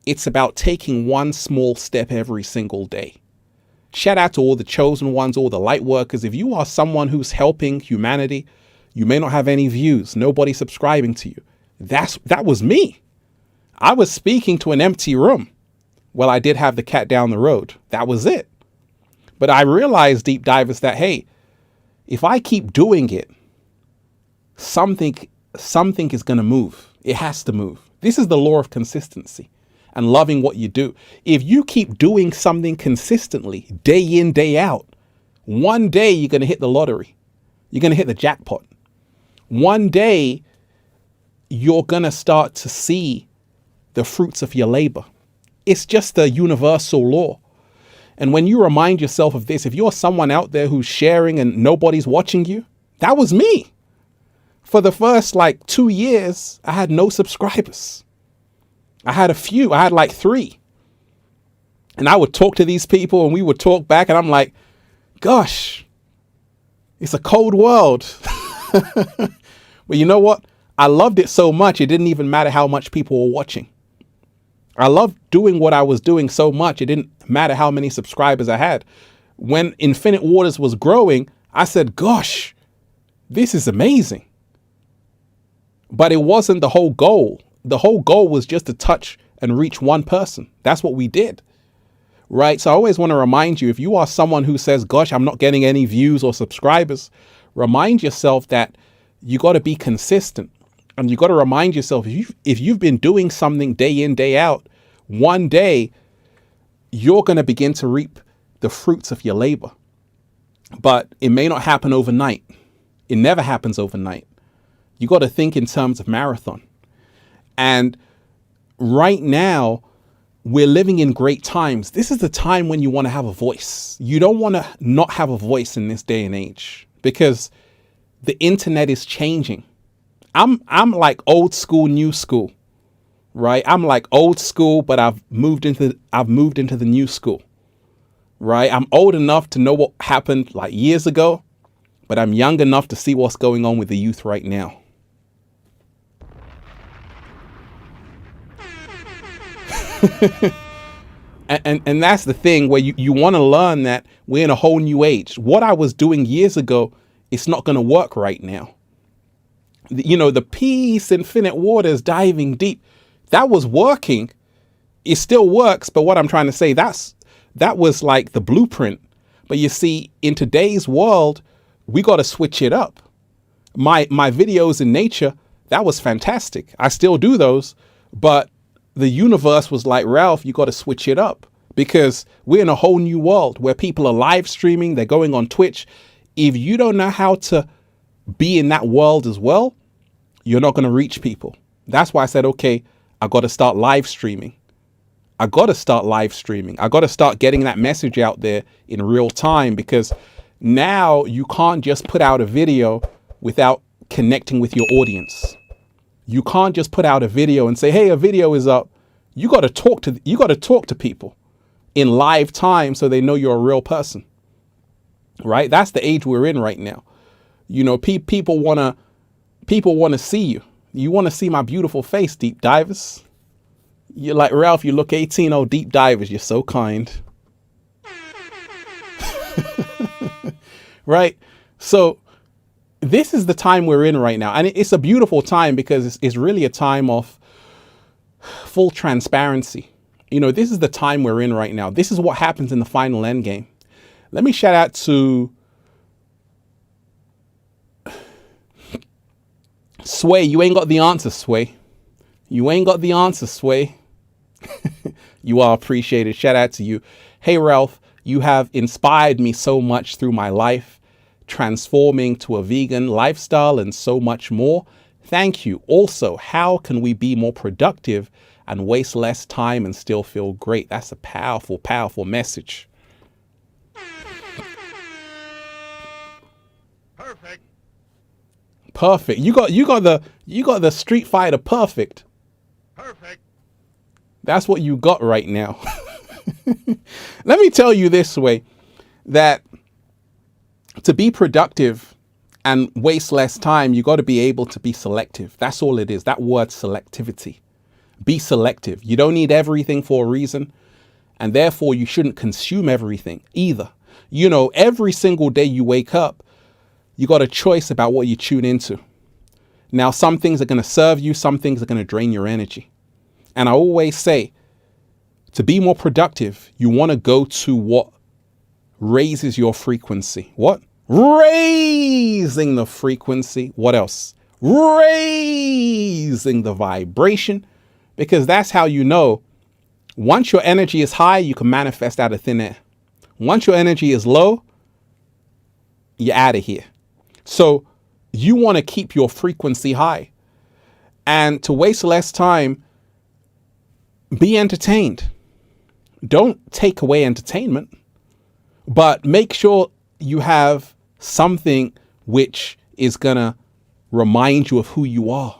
It's about taking one small step every single day. Shout out to all the chosen ones, all the light workers. If you are someone who's helping humanity, you may not have any views, nobody subscribing to you. That was me. I was speaking to an empty room. Well, I did have the cat down the road. That was it. But I realized, deep divers, that, hey, if I keep doing it, something is going to move. It has to move. This is the law of consistency and loving what you do. If you keep doing something consistently, day in, day out, one day you're going to hit the lottery. You're going to hit the jackpot. One day you're going to start to see the fruits of your labor. It's just a universal law. And when you remind yourself of this, if you're someone out there who's sharing and nobody's watching you, that was me. For the first 2 years, I had no subscribers. I had a few. I had 3. And I would talk to these people and we would talk back and I'm like, gosh, it's a cold world. But you know what? I loved it so much, it didn't even matter how much people were watching. I loved doing what I was doing so much, it didn't matter how many subscribers I had. When Infinite Waters was growing, I said, gosh, this is amazing. But it wasn't the whole goal. The whole goal was just to touch and reach one person. That's what we did. Right? So I always want to remind you, if you are someone who says, gosh, I'm not getting any views or subscribers, remind yourself that you got to be consistent. And you got to remind yourself, if you've been doing something day in, day out, one day you're going to begin to reap the fruits of your labor. But it may not happen overnight. It never happens overnight. You got to think in terms of marathon. And right now, we're living in great times. This is the time when you want to have a voice. You don't want to not have a voice in this day and age, because the internet is changing. I'm like old school, new school, right? I'm like old school, but I've moved into the new school, right? I'm old enough to know what happened like years ago, but I'm young enough to see what's going on with the youth right now. And that's the thing where you want to learn that we're in a whole new age. What I was doing years ago, it's not going to work right now. The peace, infinite waters, diving deep, that was working. It still works. But what I'm trying to say, that was like the blueprint. But you see, in today's world, we got to switch it up. My videos in nature, that was fantastic. I still do those, but the universe was like, Ralph, you got to switch it up because we're in a whole new world where people are live streaming. They're going on Twitch. If you don't know how to be in that world as well, you're not going to reach people. That's why I said, okay, I got to start live streaming. I got to start getting that message out there in real time, because now you can't just put out a video without connecting with your audience. You can't just put out a video and say, hey, a video is up. You got to talk to people in live time so they know you're a real person. Right? That's the age we're in right now. People want to see you. You want to see my beautiful face, deep divers. You're like, Ralph, you look 18. Oh, deep divers, you're so kind. Right? So this is the time we're in right now. And it's a beautiful time because it's really a time of full transparency. This is the time we're in right now. This is what happens in the final Endgame. Let me shout out to Sway. You ain't got the answer, Sway. You ain't got the answer, Sway. You are appreciated. Shout out to you. Hey, Ralph, you have inspired me so much through my life, transforming to a vegan lifestyle and so much more. Thank you. Also, how can we be more productive and waste less time and still feel great? That's a powerful, powerful message. Perfect. You got the Street Fighter perfect. Perfect. That's what you got right now. Let me tell you this way, that to be productive and waste less time, you got to be able to be selective. That's all it is. That word, selectivity. Be selective. You don't need everything for a reason, and therefore you shouldn't consume everything either. Every single day you wake up, you got a choice about what you tune into. Now, some things are going to serve you. Some things are going to drain your energy. And I always say, to be more productive, you want to go to what raises your frequency. What? Raising the frequency. What else? Raising the vibration. Because that's how you know, once your energy is high, you can manifest out of thin air. Once your energy is low, you're out of here. So you want to keep your frequency high. And to waste less time, be entertained. Don't take away entertainment, but make sure you have something which is going to remind you of who you are.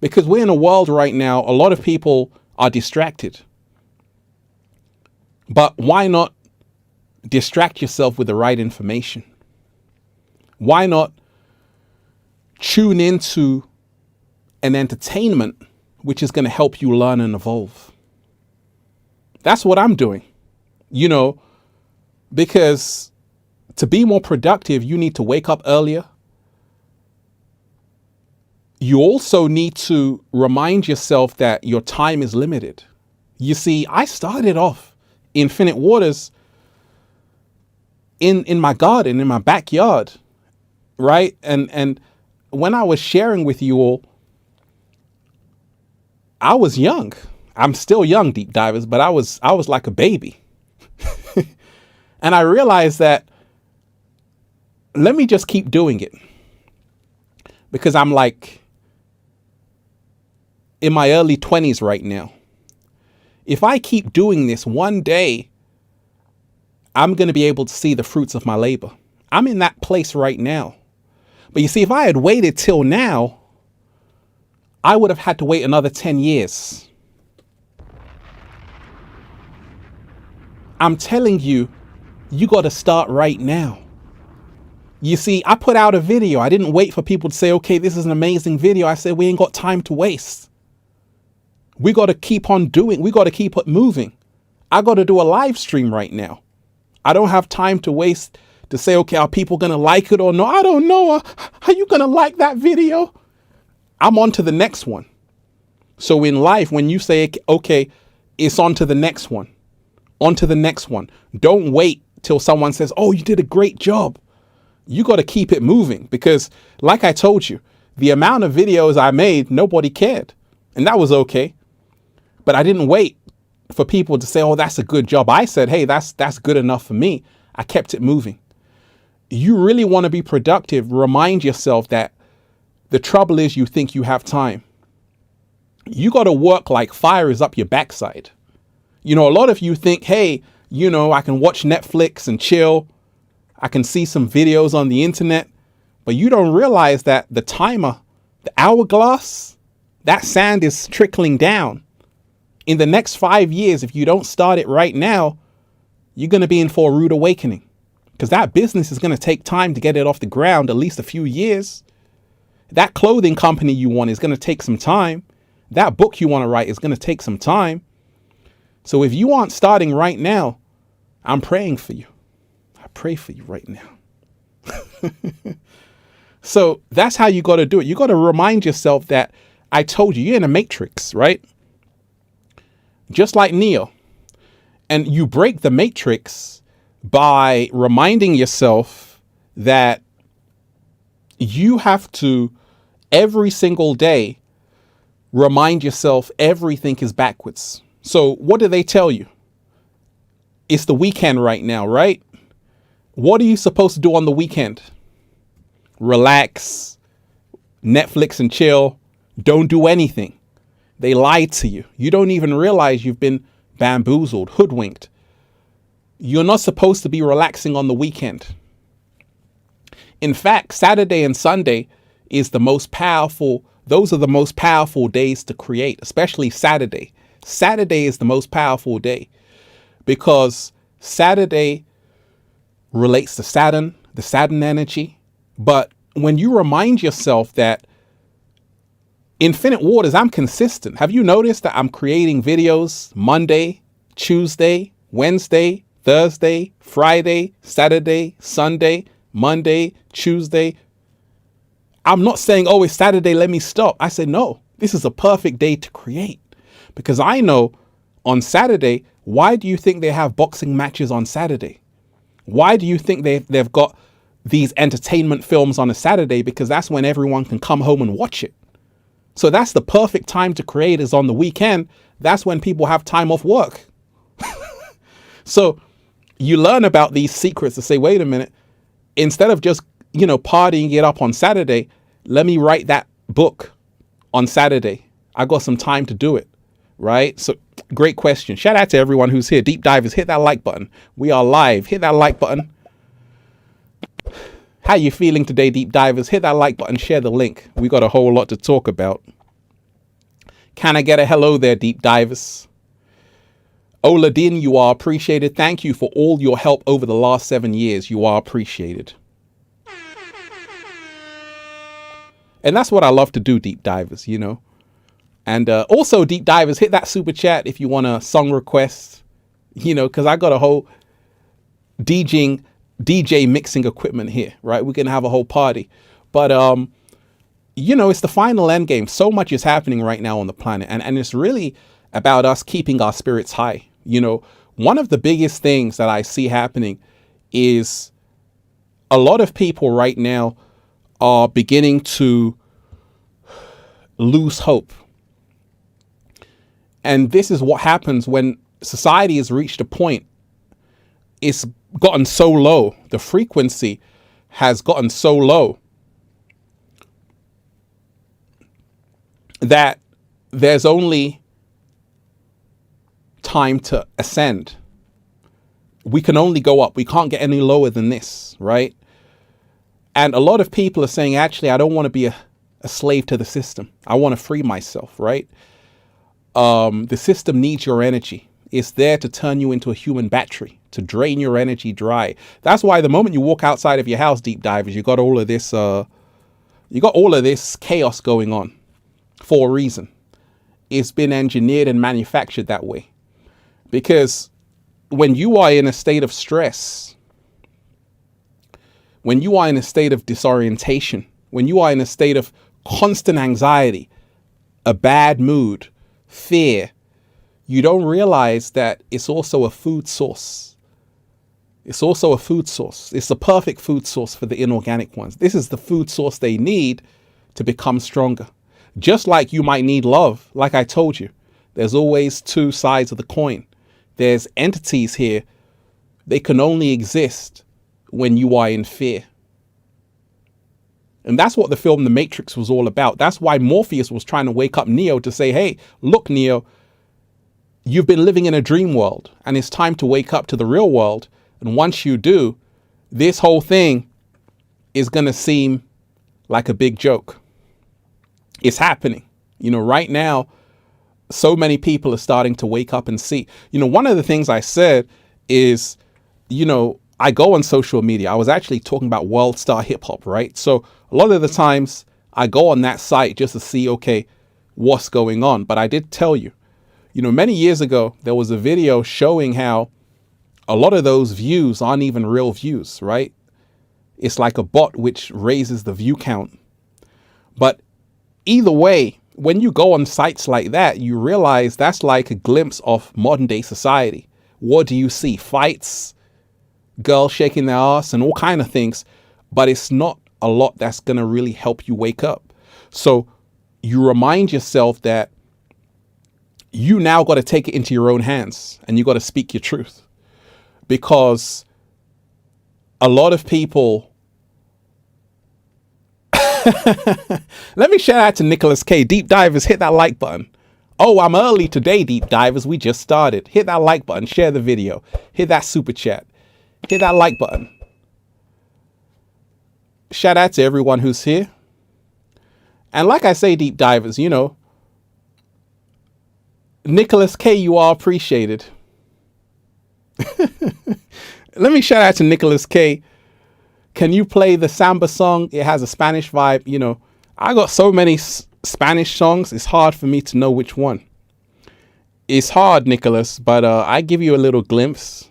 Because we're in a world right now, a lot of people are distracted. But why not distract yourself with the right information? Why not tune into an entertainment which is going to help you learn and evolve? That's what I'm doing, because to be more productive, you need to wake up earlier. You also need to remind yourself that your time is limited. You see, I started off Infinite Waters in my garden, in my backyard, right? And when I was sharing with you all, I was young. I'm still young, deep divers, but I was like a baby. And I realized that, let me just keep doing it, because I'm like in my early 20s right now. If I keep doing this, one day I'm going to be able to see the fruits of my labor. I'm in that place right now. But you see, if I had waited till now, I would have had to wait another 10 years. I'm telling you, you got to start right now. You see, I put out a video. I didn't wait for people to say, okay, this is an amazing video. I said, we ain't got time to waste. We got to keep on doing. We got to keep it moving. I got to do a live stream right now. I don't have time to waste to say, okay, are people going to like it or not? I don't know. Are you going to like that video? I'm on to the next one. So in life, when you say, okay, it's on to the next one, on to the next one. Don't wait till someone says, oh, you did a great job. You got to keep it moving because like I told you, the amount of videos I made, nobody cared. And that was okay. But I didn't wait for people to say, oh, that's a good job. I said, hey, that's good enough for me. I kept it moving. You really want to be productive. Remind yourself that the trouble is you think you have time. You got to work like fire is up your backside. You know, a lot of you think, hey, you know, I can watch Netflix and chill. I can see some videos on the internet, but you don't realize that the timer, the hourglass, that sand is trickling down. In the next 5 years, if you don't start it right now, you're going to be in for a rude awakening because that business is going to take time to get it off the ground, at least a few years. That clothing company you want is going to take some time. That book you want to write is going to take some time. So if you aren't starting right now, I'm praying for you. I pray for you right now. So that's how you got to do it. You got to remind yourself that I told you, you're in a matrix, right? Just like Neo. And you break the matrix by reminding yourself that you have to every single day remind yourself everything is backwards. So what do they tell you? It's the weekend right now, right? What are you supposed to do on the weekend? Relax, Netflix and chill. Don't do anything. They lied to you. You don't even realize you've been bamboozled, hoodwinked. You're not supposed to be relaxing on the weekend. In fact, Saturday and Sunday is the most powerful. Those are the most powerful days to create, especially Saturday. Saturday is the most powerful day because Saturday relates to Saturn, the Saturn energy. But when you remind yourself that Infinite Waters, I'm consistent. Have you noticed that I'm creating videos Monday, Tuesday, Wednesday, Thursday, Friday, Saturday, Sunday, Monday, Tuesday? I'm not saying, oh, it's Saturday, let me stop. I say, no, this is a perfect day to create because I know on Saturday, why do you think they have boxing matches on Saturday? Why do you think they've got these entertainment films on a Saturday? Because that's when everyone can come home and watch it. So that's the perfect time to create is on the weekend. That's when people have time off work. So you learn about these secrets to say, wait a minute, instead of just, partying it up on Saturday, let me write that book on Saturday. I got some time to do it. Right? So great question. Shout out to everyone who's here. Deep divers, hit that like button. We are live. Hit that like button. How you feeling today, deep divers? Hit that like button. Share the link. We got a whole lot to talk about. Can I get a hello there, deep divers? Oladin, you are appreciated. Thank you for all your help over the last 7 years. You are appreciated. And that's what I love to do, deep divers, And also, deep divers, hit that super chat if you want a song request, because I got a whole DJ mixing equipment here, right? We're going to have a whole party. But, it's the final Endgame. So much is happening right now on the planet. And it's really about us keeping our spirits high. One of the biggest things that I see happening is a lot of people right now are beginning to lose hope. And this is what happens when society has reached a point. It's gotten so low. The frequency has gotten so low that there's only time to ascend. We can only go up. We can't get any lower than this, right? And a lot of people are saying, actually, I don't want to be a slave to the system. I want to free myself, right? The system needs your energy. It's there to turn you into a human battery, to drain your energy dry. That's why the moment you walk outside of your house, deep divers, you got all of this chaos going on for a reason. It's been engineered and manufactured that way. Because when you are in a state of stress, when you are in a state of disorientation, when you are in a state of constant anxiety, a bad mood, fear, you don't realize that it's also a food source. It's also a food source. It's the perfect food source for the inorganic ones. This is the food source they need to become stronger. Just like you might need love, like I told you, there's always two sides of the coin. There's entities here. They can only exist when you are in fear. And that's what the film The Matrix was all about. That's why Morpheus was trying to wake up Neo to say, hey, look, Neo, you've been living in a dream world and it's time to wake up to the real world. And once you do, this whole thing is going to seem like a big joke. It's happening. You know, right now, so many people are starting to wake up and see. You know, one of the things I said is, you know, I go on social media. I was actually talking about World Star Hip Hop, right? So a lot of the times I go on that site just to see, okay, what's going on. But I did tell you, you know, many years ago, there was a video showing how a lot of those views aren't even real views, right? It's like a bot which raises the view count. But either way, when you go on sites like that, you realize that's like a glimpse of modern day society. What do you see? Fights, girls shaking their ass and all kind of things. But it's not a lot that's going to really help you wake up. So you remind yourself that you now got to take it into your own hands and you got to speak your truth. Because a lot of people, let me shout out to Nicholas K. Deep Divers, hit that like button. Oh, I'm early today, Deep Divers. We just started. Hit that like button, share the video, hit that super chat, hit that like button. Shout out to everyone who's here. And like I say, Deep Divers, you know, Nicholas K, you are appreciated. Let me shout out to Nicholas K. Can you play the samba song? It has a Spanish vibe. You know, I got so many Spanish songs. It's hard for me to know which one. It's hard, Nicholas, but I give you a little glimpse.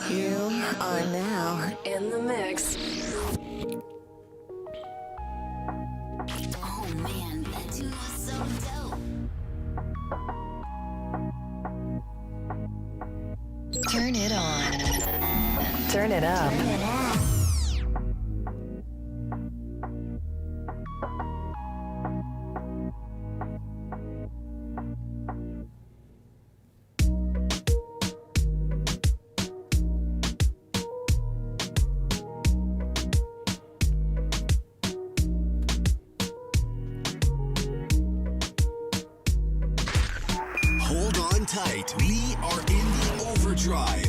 You are now in the mix. Oh man, that tune was so dope. Turn it on. Turn it up. Hold on tight. We are in the overdrive.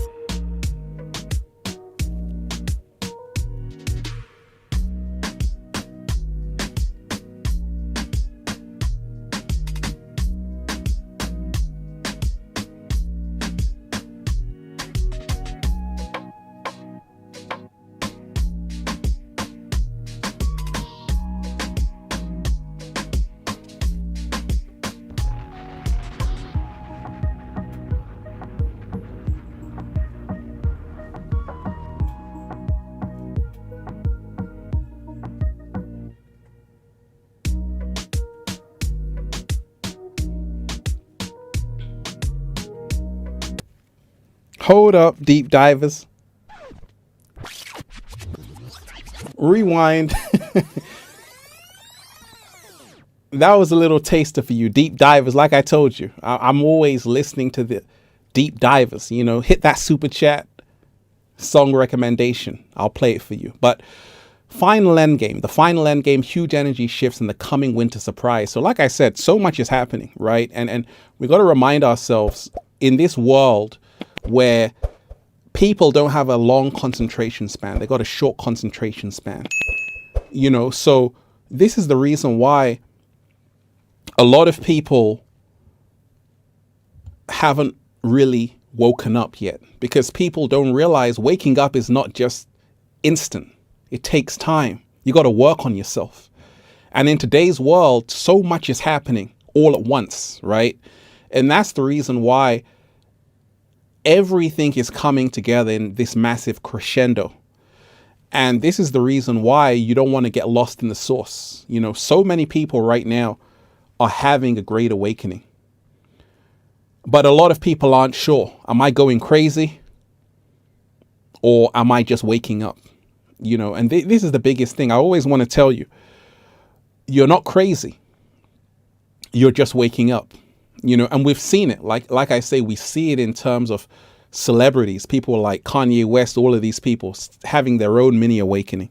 Hold up, Deep Divers. Rewind. That was a little taster for you, Deep Divers. Like I told you, I'm always listening to the Deep Divers. You know, hit that super chat, song recommendation. I'll play it for you. But Final Endgame, the final Endgame, huge energy shifts and the coming winter surprise. So like I said, so much is happening, right? And we got to remind ourselves in this world where people don't have a long concentration span, they got a short concentration span, so this is the reason why a lot of people haven't really woken up yet, because people don't realize waking up is not just instant. It takes time. You got to work on yourself. And in today's world, so much is happening all at once, right? And that's the reason why everything is coming together in this massive crescendo. And this is the reason why you don't want to get lost in the source. So many people right now are having a great awakening. But a lot of people aren't sure. Am I going crazy? Or am I just waking up? And this is the biggest thing. I always want to tell you, you're not crazy. You're just waking up. And we've seen it. Like I say, we see it in terms of celebrities, people like Kanye West, all of these people having their own mini awakening.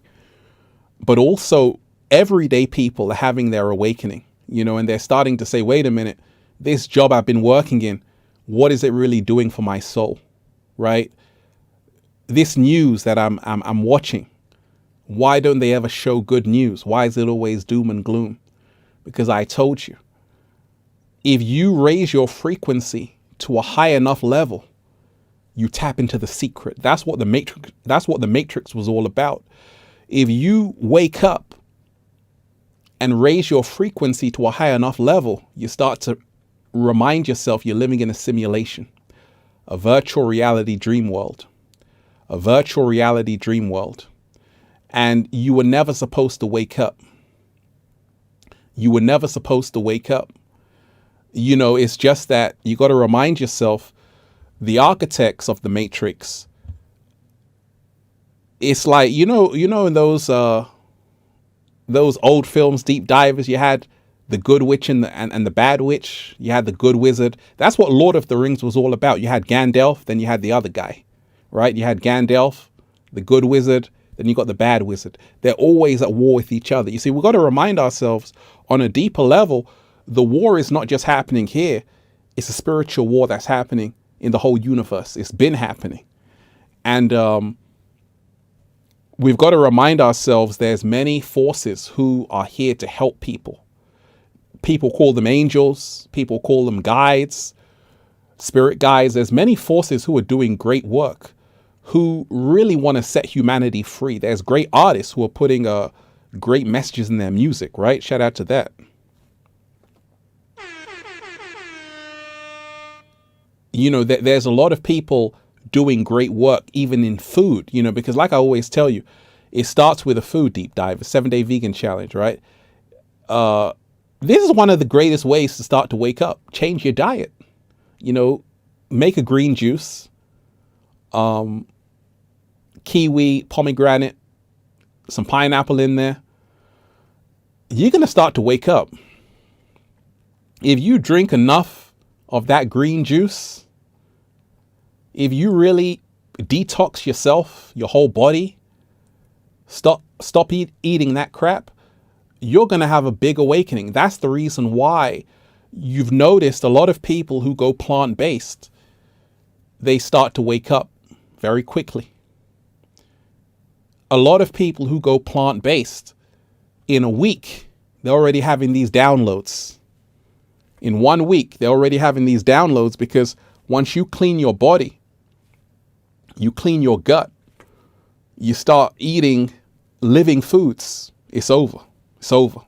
But also everyday people are having their awakening, and they're starting to say, wait a minute, this job I've been working in, what is it really doing for my soul, right? This news that I'm watching, why don't they ever show good news? Why is it always doom and gloom? Because I told you, if you raise your frequency to a high enough level, you tap into the secret. That's what the Matrix was all about. If you wake up and raise your frequency to a high enough level, you start to remind yourself you're living in a simulation, a virtual reality dream world, a virtual reality dream world. And you were never supposed to wake up. You were never supposed to wake up. It's just that you got to remind yourself, the architects of the Matrix, it's like, in those old films, Deep Divers, you had the good witch and the bad witch. You had the good wizard. That's what Lord of the Rings was all about. You had Gandalf, then you had the other guy, right? You had Gandalf, the good wizard, then you got the bad wizard. They're always at war with each other. You see, we've got to remind ourselves on a deeper level, the war is not just happening here. It's a spiritual war that's happening in the whole universe. It's been happening. And we've got to remind ourselves there's many forces who are here to help people. People call them angels. People call them guides, spirit guides. There's many forces who are doing great work, who really want to set humanity free. There's great artists who are putting great messages in their music, right? Shout out to that. There's a lot of people doing great work, even in food, because like I always tell you, it starts with a food deep dive, a 7-day vegan challenge, right? This is one of the greatest ways to start to wake up. Change your diet, make a green juice, kiwi, pomegranate, some pineapple in there. You're going to start to wake up. If you drink enough of that green juice, if you really detox yourself, your whole body, stop eating that crap, you're going to have a big awakening. That's the reason why you've noticed a lot of people who go plant-based, they start to wake up very quickly. A lot of people who go plant-based, in a week, they're already having these downloads. In 1 week, they're already having these downloads, because once you clean your body, you clean your gut, you start eating living foods, it's over. It's over.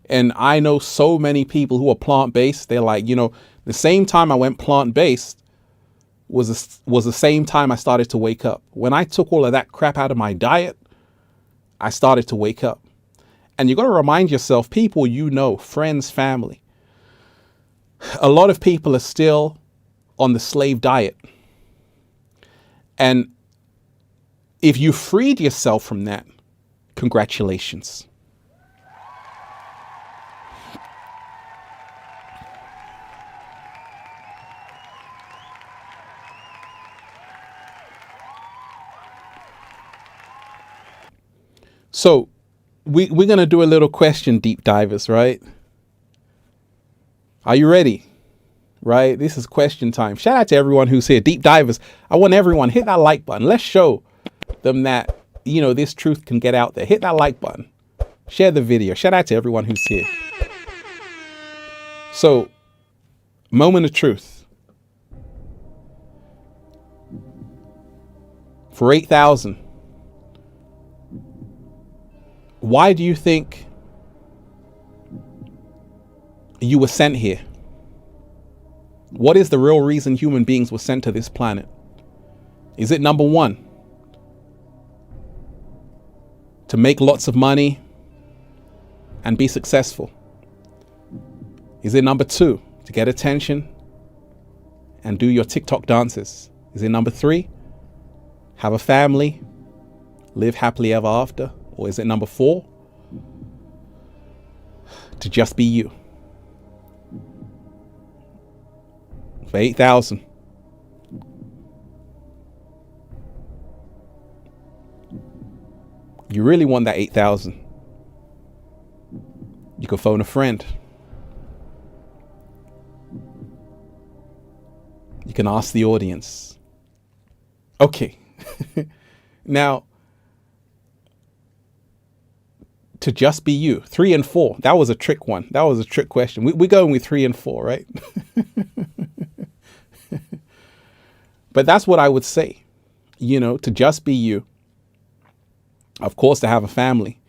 And I know so many people who are plant-based. They're like, the same time I went plant-based was the same time I started to wake up. When I took all of that crap out of my diet, I started to wake up. And you got to remind yourself, people friends, family, a lot of people are still on the slave diet. And if you freed yourself from that, congratulations. So we're going to do a little question deep divers, right? Are you ready? Right? This is question time. Shout out to everyone who's here. Deep divers. I want everyone, hit that like button. Let's show them that, this truth can get out there. Hit that like button. Share the video. Shout out to everyone who's here. So, moment of truth. For 8,000. Why do you think you were sent here? What is the real reason human beings were sent to this planet? Is it number one, to make lots of money and be successful? Is it number two, to get attention and do your TikTok dances? Is it number three, have a family, live happily ever after? Or is it number four, to just be you? For 8,000. You really want that 8,000? You can phone a friend. You can ask the audience. Okay. Now, to just be you, 3 and 4. That was a trick one. That was a trick question. We're going with 3 and 4, right? But that's what I would say, to just be you. Of course, to have a family,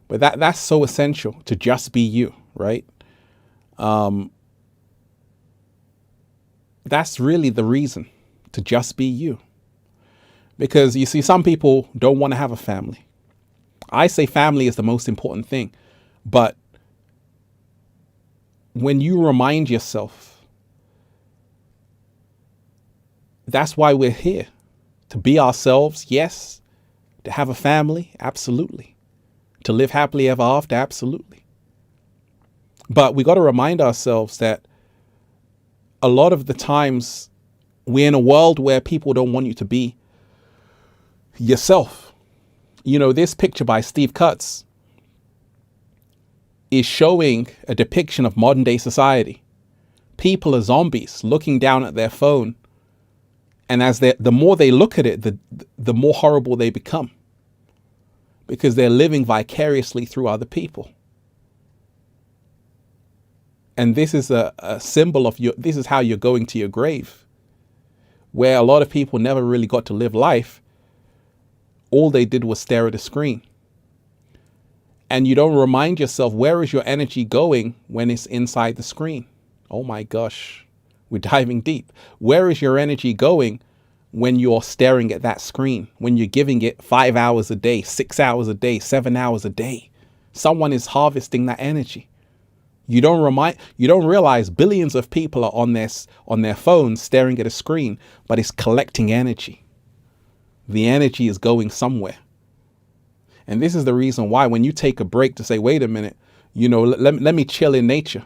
but that's so essential, to just be you, right? That's really the reason, to just be you. Because you see, some people don't want to have a family. I say family is the most important thing, but when you remind yourself, that's why we're here, to be ourselves, yes. To have a family, absolutely. To live happily ever after, absolutely. But we got to remind ourselves that a lot of the times we're in a world where people don't want you to be yourself. This picture by Steve Cutts is showing a depiction of modern day society. People are zombies looking down at their phone. And the more they look at it, the more horrible they become, because they're living vicariously through other people. And this is a symbol of this is how you're going to your grave, where a lot of people never really got to live life. All they did was stare at a screen. And you don't remind yourself, where is your energy going when it's inside the screen? Oh my gosh. We're diving deep. Where is your energy going when you're staring at that screen, when you're giving it 5 hours a day, 6 hours a day, 7 hours a day? Someone is harvesting that energy. You don't realize billions of people are on their phones staring at a screen, but it's collecting energy. The energy is going somewhere. And this is the reason why, when you take a break to say, wait a minute, let me chill in nature.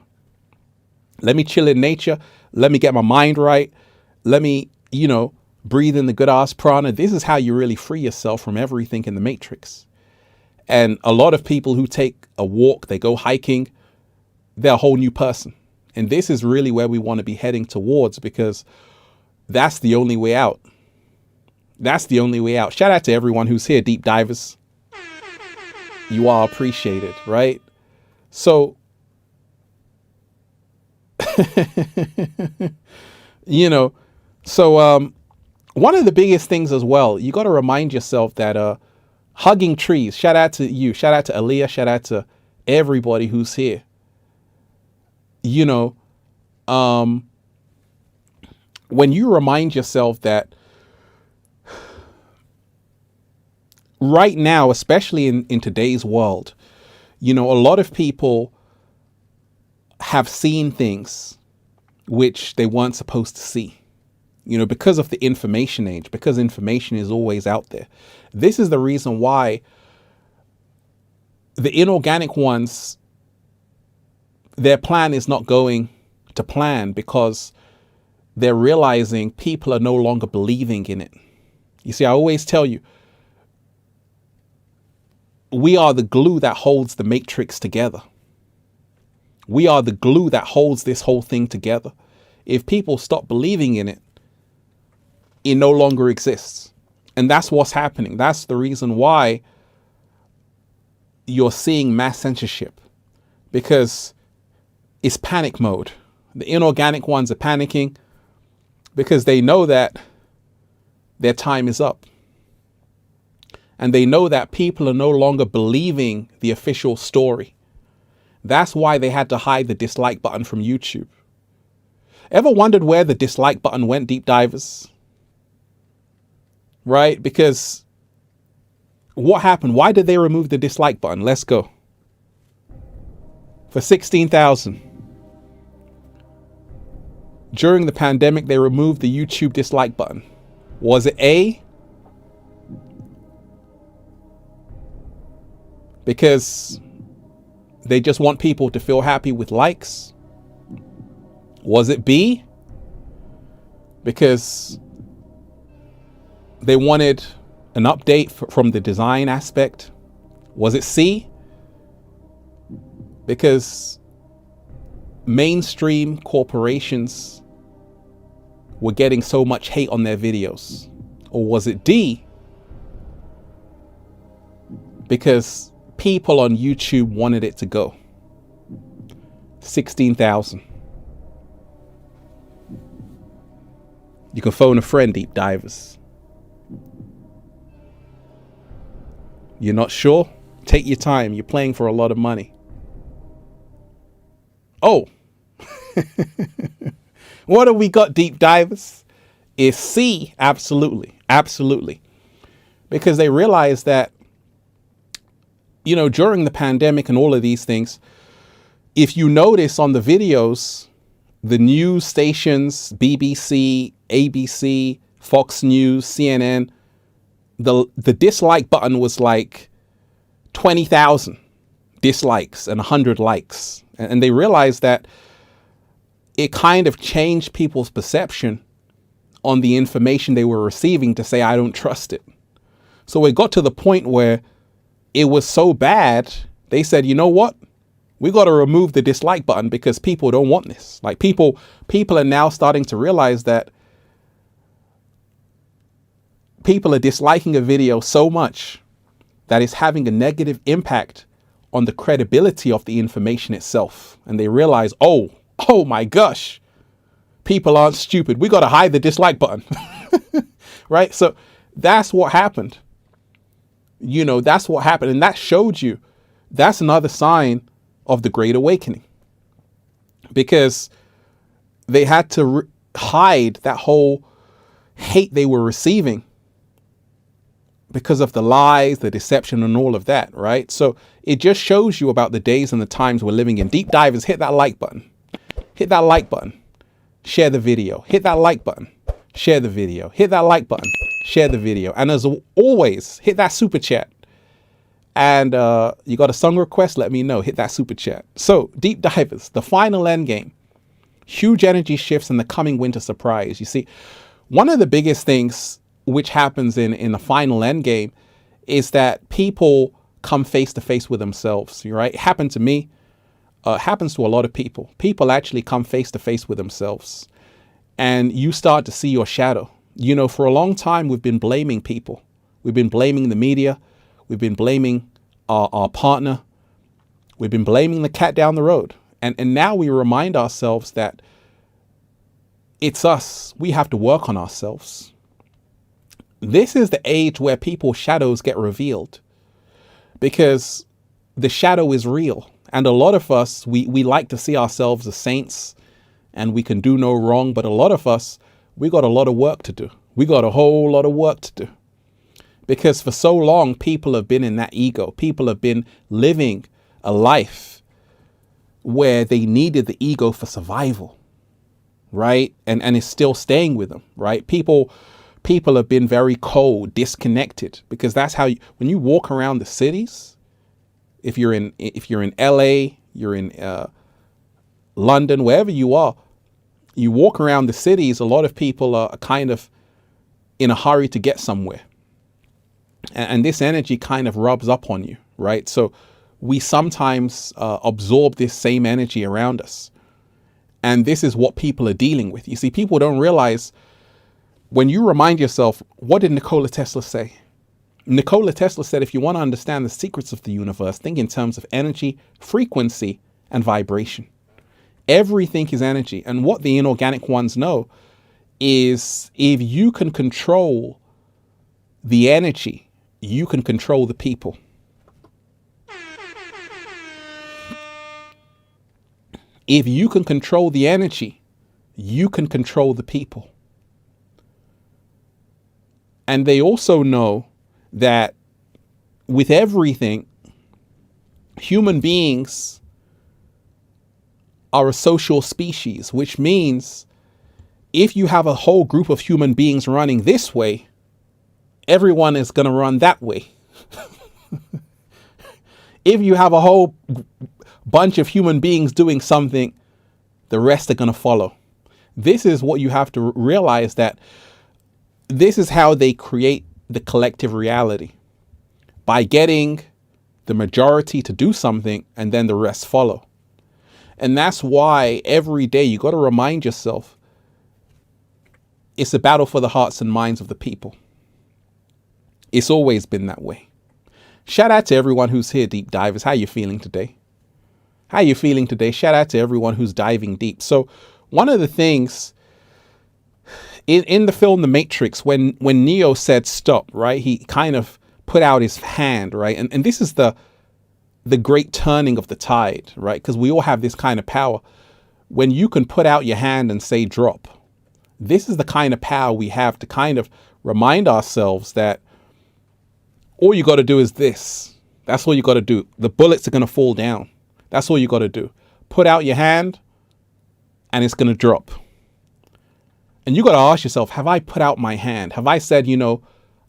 Let me chill in nature. Let me get my mind right. Let me, breathe in the good ass prana. This is how you really free yourself from everything in the matrix. And a lot of people who take a walk, they go hiking, they're a whole new person. And this is really where we want to be heading towards, because that's the only way out. That's the only way out. Shout out to everyone who's here, deep divers. You are appreciated, right? So, one of the biggest things as well, you got to remind yourself that hugging trees, shout out to you, shout out to Aaliyah, shout out to everybody who's here. When you remind yourself that right now, especially in today's world, a lot of people have seen things which they weren't supposed to see, because of the information age, because information is always out there. This is the reason why the inorganic ones, their plan is not going to plan, because they're realizing people are no longer believing in it. You see, I always tell you, we are the glue that holds the matrix together. We are the glue that holds this whole thing together. If people stop believing in it, it no longer exists. And that's what's happening. That's the reason why you're seeing mass censorship, because it's panic mode. The inorganic ones are panicking because they know that their time is up. And they know that people are no longer believing the official story. That's why they had to hide the dislike button from YouTube. Ever wondered where the dislike button went, deep divers? Right? Because what happened? Why did they remove the dislike button? Let's go. For 16,000. During the pandemic, they removed the YouTube dislike button. Was it A? Because they just want people to feel happy with likes? Was it B? Because they wanted an update from the design aspect? Was it C? Because mainstream corporations were getting so much hate on their videos? Or was it D? Because people on YouTube wanted it to go? 16,000. You can phone a friend, deep divers. You're not sure? Take your time. You're playing for a lot of money. Oh. What have we got, deep divers? Is C. Absolutely. Absolutely. Because they realize that, you know, during the pandemic and all of these things, if you notice on the videos, the news stations, BBC, ABC, Fox News, CNN, the dislike button was like 20,000 dislikes and 100 likes. And they realized that it kind of changed people's perception on the information they were receiving to say, I don't trust it. So it got to the point where it was so bad, they said, you know what? We got to remove the dislike button because people don't want this. Like people are now starting to realize that people are disliking a video so much that it's having a negative impact on the credibility of the information itself. And they realize, oh my gosh, people aren't stupid. We got to hide the dislike button. Right? So that's what happened. You know, that's what happened. And that showed you, that's another sign of the Great Awakening, because they had to hide that whole hate they were receiving because of the lies, the deception, and all of that, right? So it just shows you about the days and the times we're living in. Deep divers, hit that like button. Hit that like button. Share the video. Hit that like button. Share the video. Hit that like button. Share the video. And as always, hit that super chat. And you got a song request? Let me know. Hit that super chat. So, deep divers, the final Endgame. Huge energy shifts and the coming winter surprise. You see, one of the biggest things which happens in the final Endgame is that people come face to face with themselves. Right? It happened to me. Happens to a lot of people. People actually come face to face with themselves. And you start to see your shadow. You know, for a long time, we've been blaming people. We've been blaming the media. We've been blaming our partner. We've been blaming the cat down the road. And now we remind ourselves that it's us. We have to work on ourselves. This is the age where people's shadows get revealed, because the shadow is real. And a lot of us, we like to see ourselves as saints and we can do no wrong. But a lot of us, we got a lot of work to do. We got a whole lot of work to do. Because for so long, people have been in that ego. People have been living a life where they needed the ego for survival, right? And it's still staying with them, right? People have been very cold, disconnected, because that's how when you walk around the cities, if you're in LA, you're in London, wherever you are, you walk around the cities, a lot of people are kind of in a hurry to get somewhere. And this energy kind of rubs up on you, right? So we sometimes absorb this same energy around us. And this is what people are dealing with. You see, people don't realize, when you remind yourself, what did Nikola Tesla say? Nikola Tesla said, if you want to understand the secrets of the universe, think in terms of energy, frequency, and vibration. Everything is energy. And what the inorganic ones know is, if you can control the energy, you can control the people. If you can control the energy, you can control the people. And they also know that with everything, human beings are a social species, which means if you have a whole group of human beings running this way, everyone is going to run that way. If you have a whole bunch of human beings doing something, the rest are going to follow. This is what you have to realize, that this is how they create the collective reality, by getting the majority to do something and then the rest follow. And that's why every day you got to remind yourself, it's a battle for the hearts and minds of the people. It's always been that way. Shout out to everyone who's here, deep divers. How you feeling today? How you feeling today? Shout out to everyone who's diving deep. So one of the things in the film The Matrix, when Neo said stop, right, he kind of put out his hand, right? And this is the great turning of the tide, right? Because we all have this kind of power. When you can put out your hand and say drop, this is the kind of power we have to kind of remind ourselves that all you got to do is this. That's all you got to do. The bullets are going to fall down. That's all you got to do. Put out your hand and it's going to drop. And you got to ask yourself, have I put out my hand? Have I said,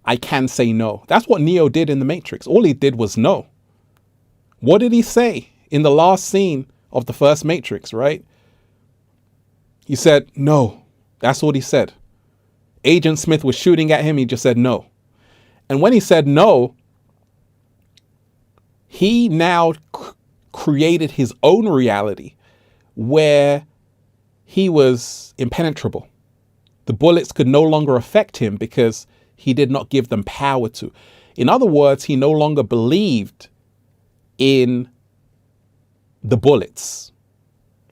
I can say no? That's what Neo did in The Matrix. All he did was no. What did he say in the last scene of the first Matrix, right? He said, no. That's what he said. Agent Smith was shooting at him. He just said no. And when he said no, he now created his own reality where he was impenetrable. The bullets could no longer affect him because he did not give them power to. In other words, he no longer believed in the bullets.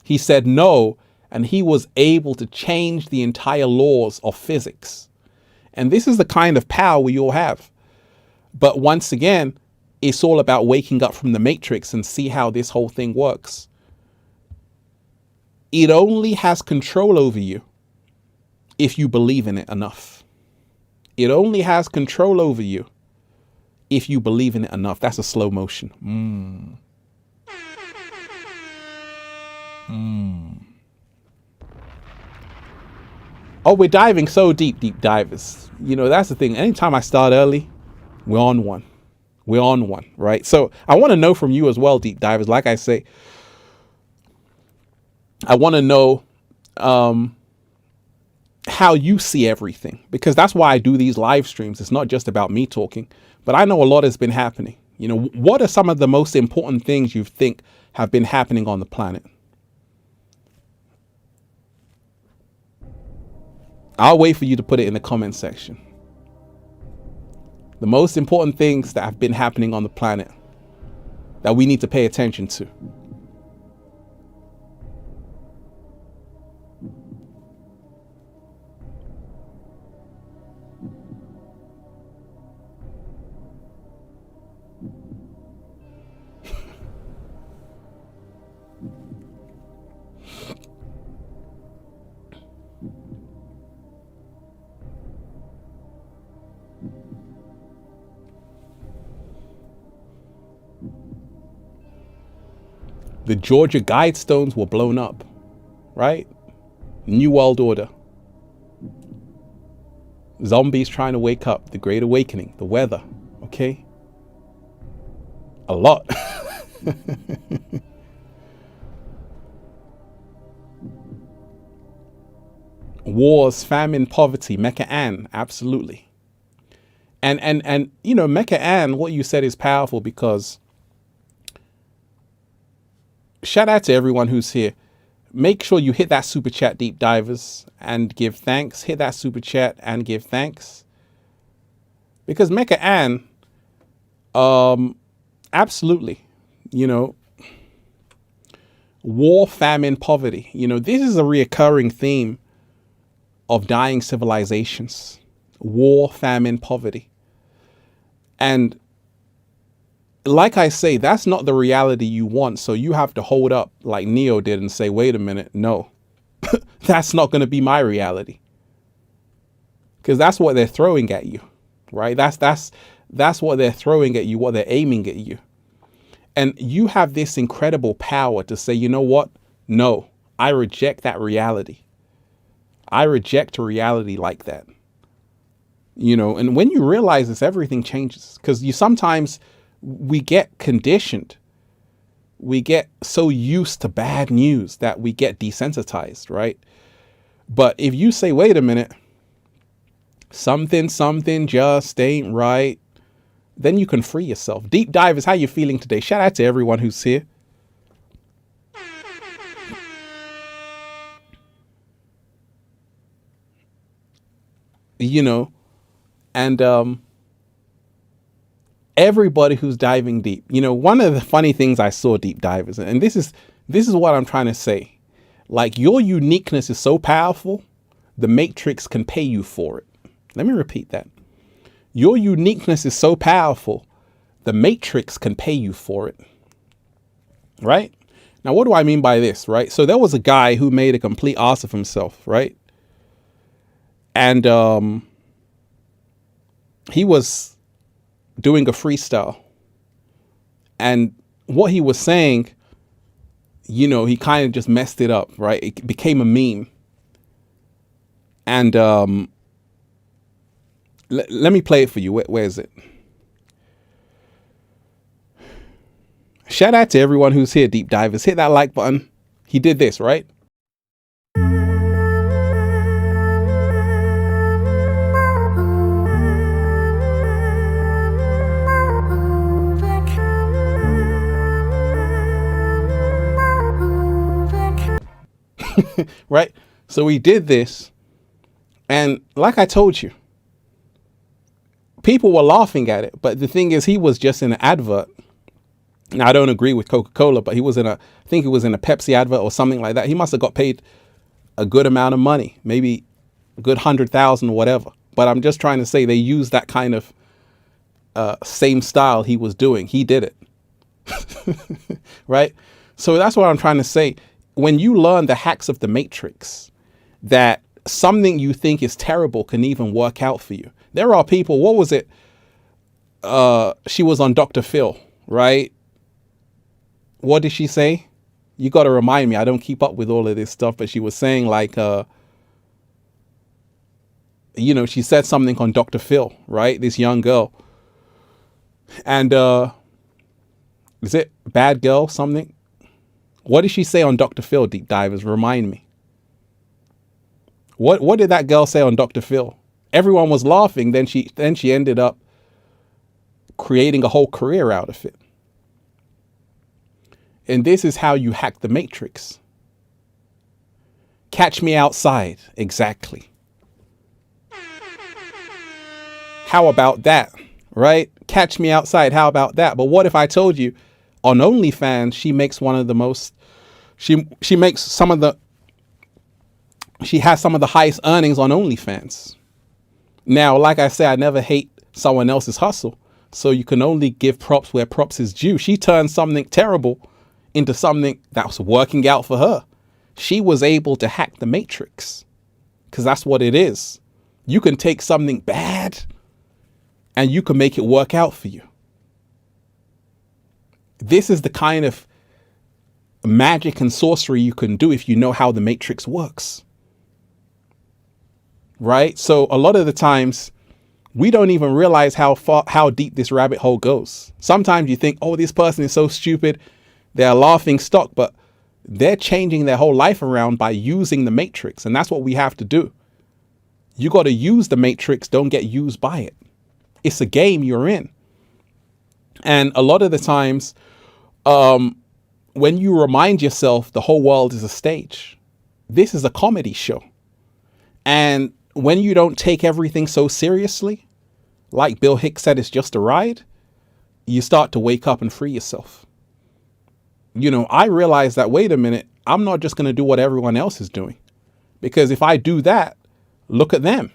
He said no, and he was able to change the entire laws of physics. And this is the kind of power we all have. But once again, it's all about waking up from the matrix and see how this whole thing works. It only has control over you if you believe in it enough. It only has control over you if you believe in it enough. That's a slow motion. Oh, we're diving so deep, deep divers. That's the thing. Anytime I start early, we're on one. We're on one, right? So I want to know from you as well, deep divers. Like I say, I want to know how you see everything, because that's why I do these live streams. It's not just about me talking, but I know a lot has been happening. What are some of the most important things you think have been happening on the planet? I'll wait for you to put it in the comment section. The most important things that have been happening on the planet that we need to pay attention to. The Georgia Guidestones were blown up, right? New World Order. Zombies trying to wake up. The Great Awakening. The weather. Okay? A lot. Wars, famine, poverty. Mecca Ann. Absolutely. And Mecca Ann, what you said is powerful, because shout out to everyone who's here. Make sure you hit that super chat, deep divers, and give thanks. Hit that super chat and give thanks. Because Mecca Ann, absolutely, you know, war, famine, poverty. You know, this is a reoccurring theme of dying civilizations. War, famine, poverty. And like I say, that's not the reality you want. So you have to hold up like Neo did and say, wait a minute, no, that's not going to be my reality. Because that's what they're throwing at you, right? That's what they're throwing at you, what they're aiming at you. And you have this incredible power to say, you know what? No, I reject that reality. I reject a reality like that. You know, and when you realize this, everything changes, because sometimes we get conditioned. We get so used to bad news that we get desensitized, right? But if you say, wait a minute, something just ain't right, then you can free yourself. Deep divers, how you feeling today? Shout out to everyone who's here. You know, and everybody who's diving deep. You know, one of the funny things I saw, deep divers, and this is what I'm trying to say. Like, your uniqueness is so powerful, the Matrix can pay you for it. Let me repeat that. Your uniqueness is so powerful, the Matrix can pay you for it. Right? Now, what do I mean by this? Right? So there was a guy who made a complete ass of himself, right? And he was doing a freestyle. And what he was saying, you know, he kind of just messed it up, right? It became a meme. And let me play it for you. Where is it? Shout out to everyone who's here, deep divers. Hit that like button. He did this, right? Right? So we did this. And like I told you, people were laughing at it. But the thing is, he was just in an advert. Now, I don't agree with Coca-Cola, but I think he was in a Pepsi advert or something like that. He must have got paid a good amount of money, maybe a good 100,000 or whatever. But I'm just trying to say they used that kind of same style he was doing. He did it. Right? So that's what I'm trying to say. When you learn the hacks of the Matrix, that something you think is terrible can even work out for you. There are people, what was it? She was on Dr. Phil, right? What did she say? You got to remind me. I don't keep up with all of this stuff, but she was saying like, you know, she said something on Dr. Phil, right? This young girl. And is it Bad Girl something? What did she say on Dr. Phil, deep divers? Remind me. What did that girl say on Dr. Phil? Everyone was laughing. Then she ended up creating a whole career out of it. And this is how you hack the Matrix. Catch me outside. Exactly. How about that? Right? Catch me outside. How about that? But what if I told you on OnlyFans, she makes one of the most, she makes some of the, she has some of the highest earnings on OnlyFans. Now, like I say, I never hate someone else's hustle. So you can only give props where props is due. She turned something terrible into something that was working out for her. She was able to hack the Matrix, because that's what it is. You can take something bad and you can make it work out for you. This is the kind of magic and sorcery you can do if you know how the Matrix works. Right? So a lot of the times we don't even realize how deep this rabbit hole goes. Sometimes you think, oh, this person is so stupid, they're a laughing stock, but they're changing their whole life around by using the Matrix. And that's what we have to do. You got to use the Matrix. Don't get used by it. It's a game you're in. And a lot of the times, when you remind yourself the whole world is a stage, this is a comedy show. And when you don't take everything so seriously, like Bill Hicks said, it's just a ride, you start to wake up and free yourself. I realize that, wait a minute, I'm not just going to do what everyone else is doing. Because if I do that, look at them.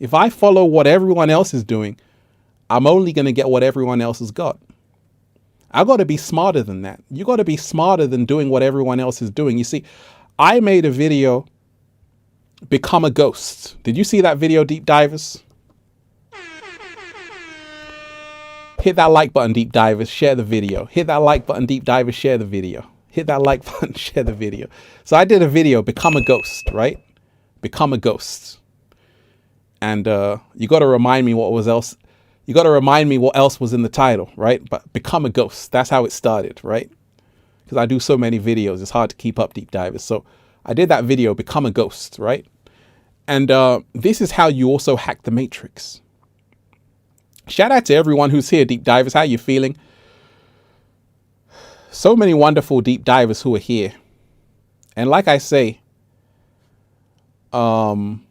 If I follow what everyone else is doing, I'm only going to get what everyone else has got. I got to be smarter than that. You got to be smarter than doing what everyone else is doing. You see, I made a video, Become a Ghost. Did you see that video, Deep Divers? Hit that like button, Deep Divers, share the video. Hit that like button, Deep Divers, share the video. Hit that like button, share the video. So I did a video, Become a Ghost, right? Become a Ghost. And you got to remind me what was else. You got to remind me what else was in the title, right? But Become a Ghost. That's how it started, right? Because I do so many videos, it's hard to keep up, Deep Divers. So I did that video, Become a Ghost, right? And this is how you also hack the matrix. Shout out to everyone who's here, Deep Divers. How you feeling? So many wonderful Deep Divers who are here. And like I say, I'm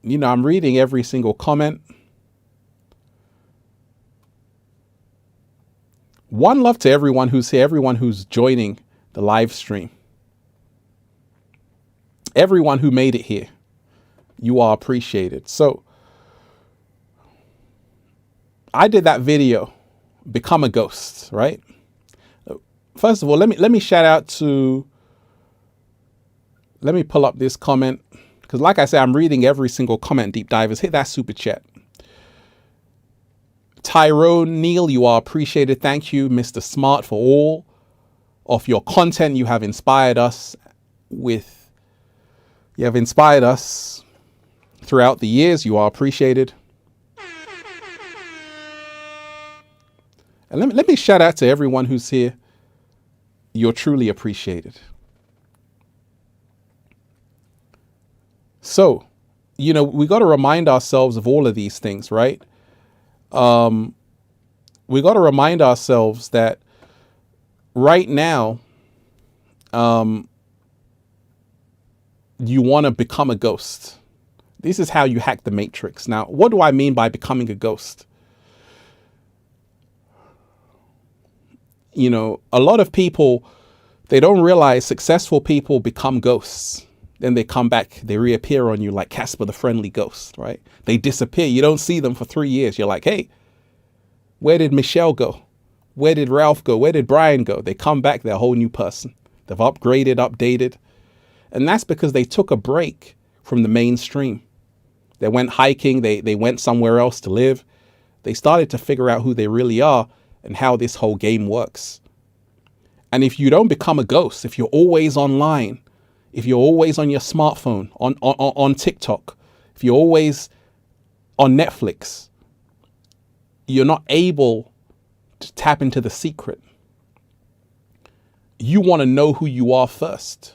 reading every single comment. One love to everyone who's here, everyone who's joining the live stream. Everyone who made it here, you are appreciated. So I did that video, Become a Ghost, right? First of all, let me shout out to, let me pull up this comment. Because like I said, I'm reading every single comment, Deep Divers. Hit that super chat. Tyrone Neal, you are appreciated. Thank you, Mr. Smart, for all of your content. You have inspired us throughout the years. You are appreciated. And let me shout out to everyone who's here. You're truly appreciated. So, we got to remind ourselves of all of these things, right? We got to remind ourselves that right now, you want to become a ghost. This is how you hack the matrix. Now, what do I mean by becoming a ghost? A lot of people, they don't realize successful people become ghosts. Then they come back, they reappear on you like Casper the Friendly Ghost, right? They disappear. You don't see them for 3 years. You're like, hey, where did Michelle go? Where did Ralph go? Where did Brian go? They come back, they're a whole new person. They've upgraded, updated. And that's because they took a break from the mainstream. They went hiking, they went somewhere else to live. They started to figure out who they really are and how this whole game works. And if you don't become a ghost, if you're always online, if you're always on your smartphone, on TikTok, if you're always on Netflix, you're not able to tap into the secret. You want to know who you are first.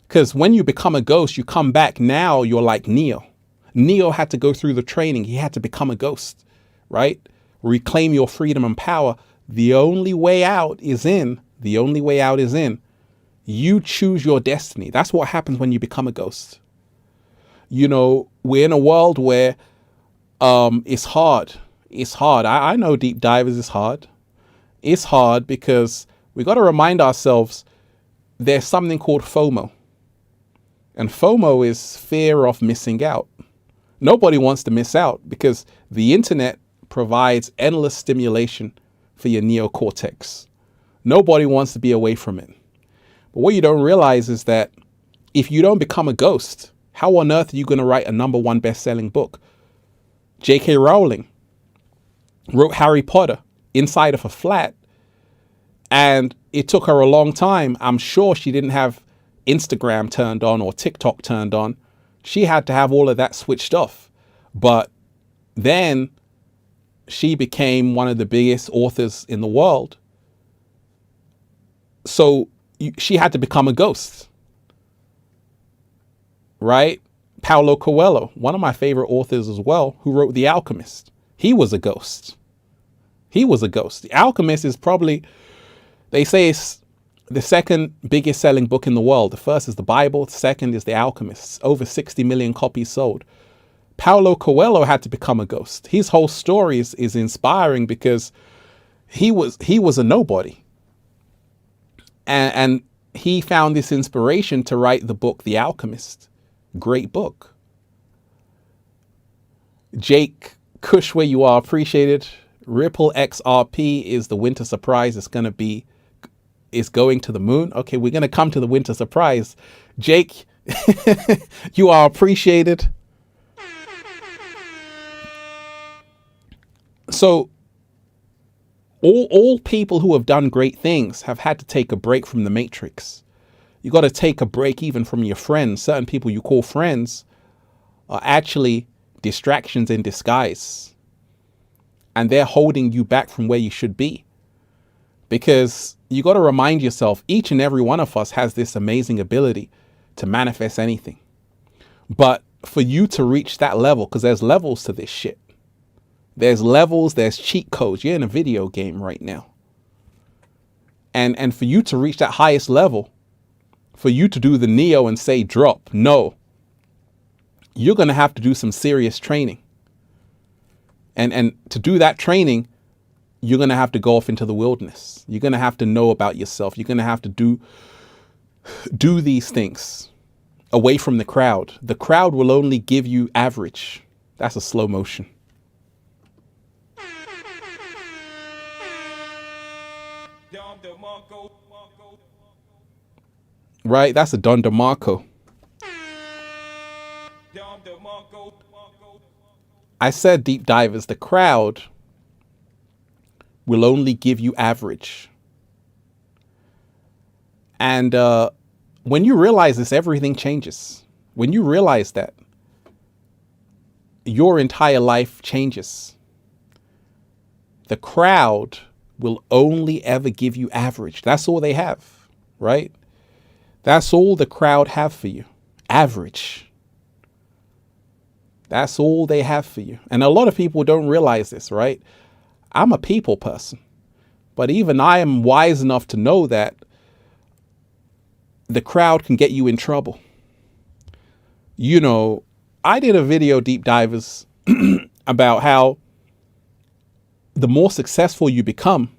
Because when you become a ghost, you come back, now you're like Neo. Neo had to go through the training. He had to become a ghost, right? Reclaim your freedom and power. The only way out is in. The only way out is in. You choose your destiny. That's what happens when you become a ghost. We're in a world where it's hard. It's hard. I know Deep Divers is hard. It's hard because we got to remind ourselves there's something called FOMO. And FOMO is fear of missing out. Nobody wants to miss out because the internet provides endless stimulation for your neocortex. Nobody wants to be away from it. But what you don't realize is that if you don't become a ghost, how on earth are you going to write a #1 best-selling book? J.K. Rowling wrote Harry Potter inside of a flat, and it took her a long time. I'm sure she didn't have Instagram turned on or TikTok turned on. She had to have all of that switched off. But then she became one of the biggest authors in the world. So she had to become a ghost, right? Paulo Coelho, one of my favorite authors as well, who wrote The Alchemist. He was a ghost. He was a ghost. The Alchemist is probably, they say it's the second biggest selling book in the world. The first is the Bible. The second is The Alchemist. Over 60 million copies sold. Paulo Coelho had to become a ghost. His whole story is inspiring because he was a nobody. And he found this inspiration to write the book The Alchemist. Great book. Jake, Kush, where you are, appreciated. Ripple XRP is the winter surprise. It's going to the moon. Okay, we're going to come to the winter surprise. Jake, you are appreciated. So all people who have done great things have had to take a break from the matrix. You got to take a break even from your friends. Certain people you call friends are actually distractions in disguise. And they're holding you back from where you should be. Because you got to remind yourself, each and every one of us has this amazing ability to manifest anything. But for you to reach that level, because there's levels to this shit. There's levels, there's cheat codes. You're in a video game right now. And for you to reach that highest level, for you to do the Neo and say drop, no. You're going to have to do some serious training. And to do that training, you're going to have to go off into the wilderness. You're going to have to know about yourself. You're going to have to do these things away from the crowd. The crowd will only give you average. That's a slow motion. Right? That's a Don DeMarco. I said deep divers, the crowd will only give you average. And when you realize this, everything changes. When you realize that, your entire life changes. The crowd will only ever give you average. That's all they have, right? That's all the crowd have for you. Average. That's all they have for you. And a lot of people don't realize this, right? I'm a people person. But even I am wise enough to know that the crowd can get you in trouble. You know, I did a video, Deep Divers, about how the more successful you become,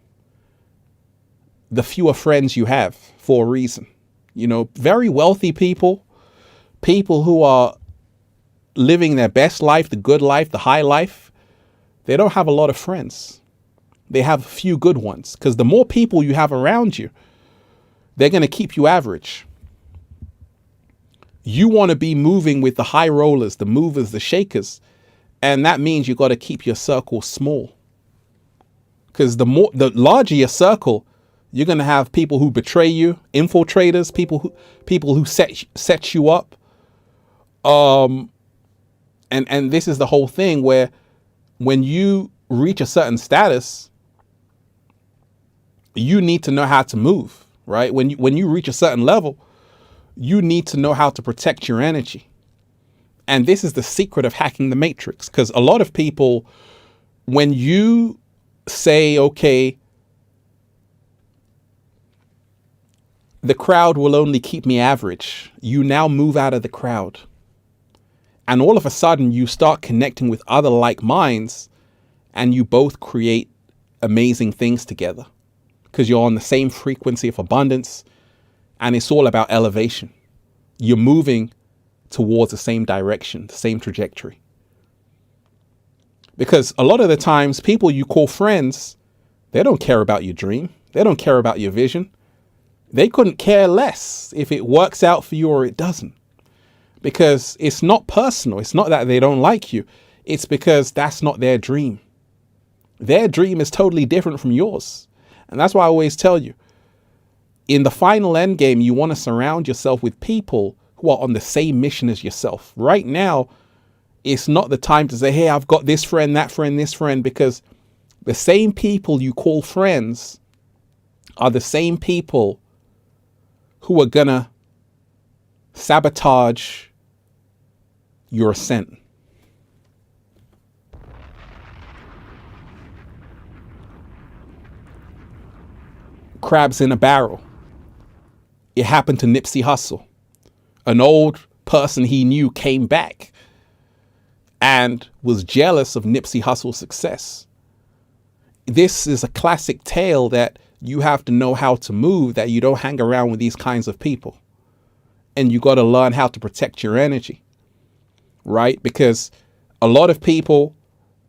the fewer friends you have for a reason. You know, very wealthy people, people who are living their best life, the good life, the high life, they don't have a lot of friends. They have a few good ones, because the more people you have around you, they're going to keep you average. You want to be moving with the high rollers, the movers, the shakers. And that means you got to keep your circle small. Because the larger your circle, you're going to have people who betray you, infiltrators, people who set you up. And this is the whole thing where when you reach a certain status, you need to know how to move, right? When you reach a certain level, you need to know how to protect your energy. And this is the secret of hacking the matrix. Because a lot of people, when you say, okay, the crowd will only keep me average, you now move out of the crowd. And all of a sudden you start connecting with other like minds, and you both create amazing things together because you're on the same frequency of abundance, and it's all about elevation. You're moving towards the same direction, the same trajectory. Because a lot of the times people you call friends, they don't care about your dream. They don't care about your vision. They couldn't care less if it works out for you or it doesn't. Because it's not personal. It's not that they don't like you. It's because that's not their dream. Their dream is totally different from yours. And that's why I always tell you, in the final end game, you want to surround yourself with people who are on the same mission as yourself. Right now, it's not the time to say, hey, I've got this friend, that friend, this friend, because the same people you call friends are the same people who are gonna sabotage your ascent. crabs in a barrel. It happened to Nipsey Hussle. An old person he knew came back and was jealous of Nipsey Hussle's success. This is a classic tale that you have to know how to move, that you don't hang around with these kinds of people. And you got to learn how to protect your energy, right? Because a lot of people,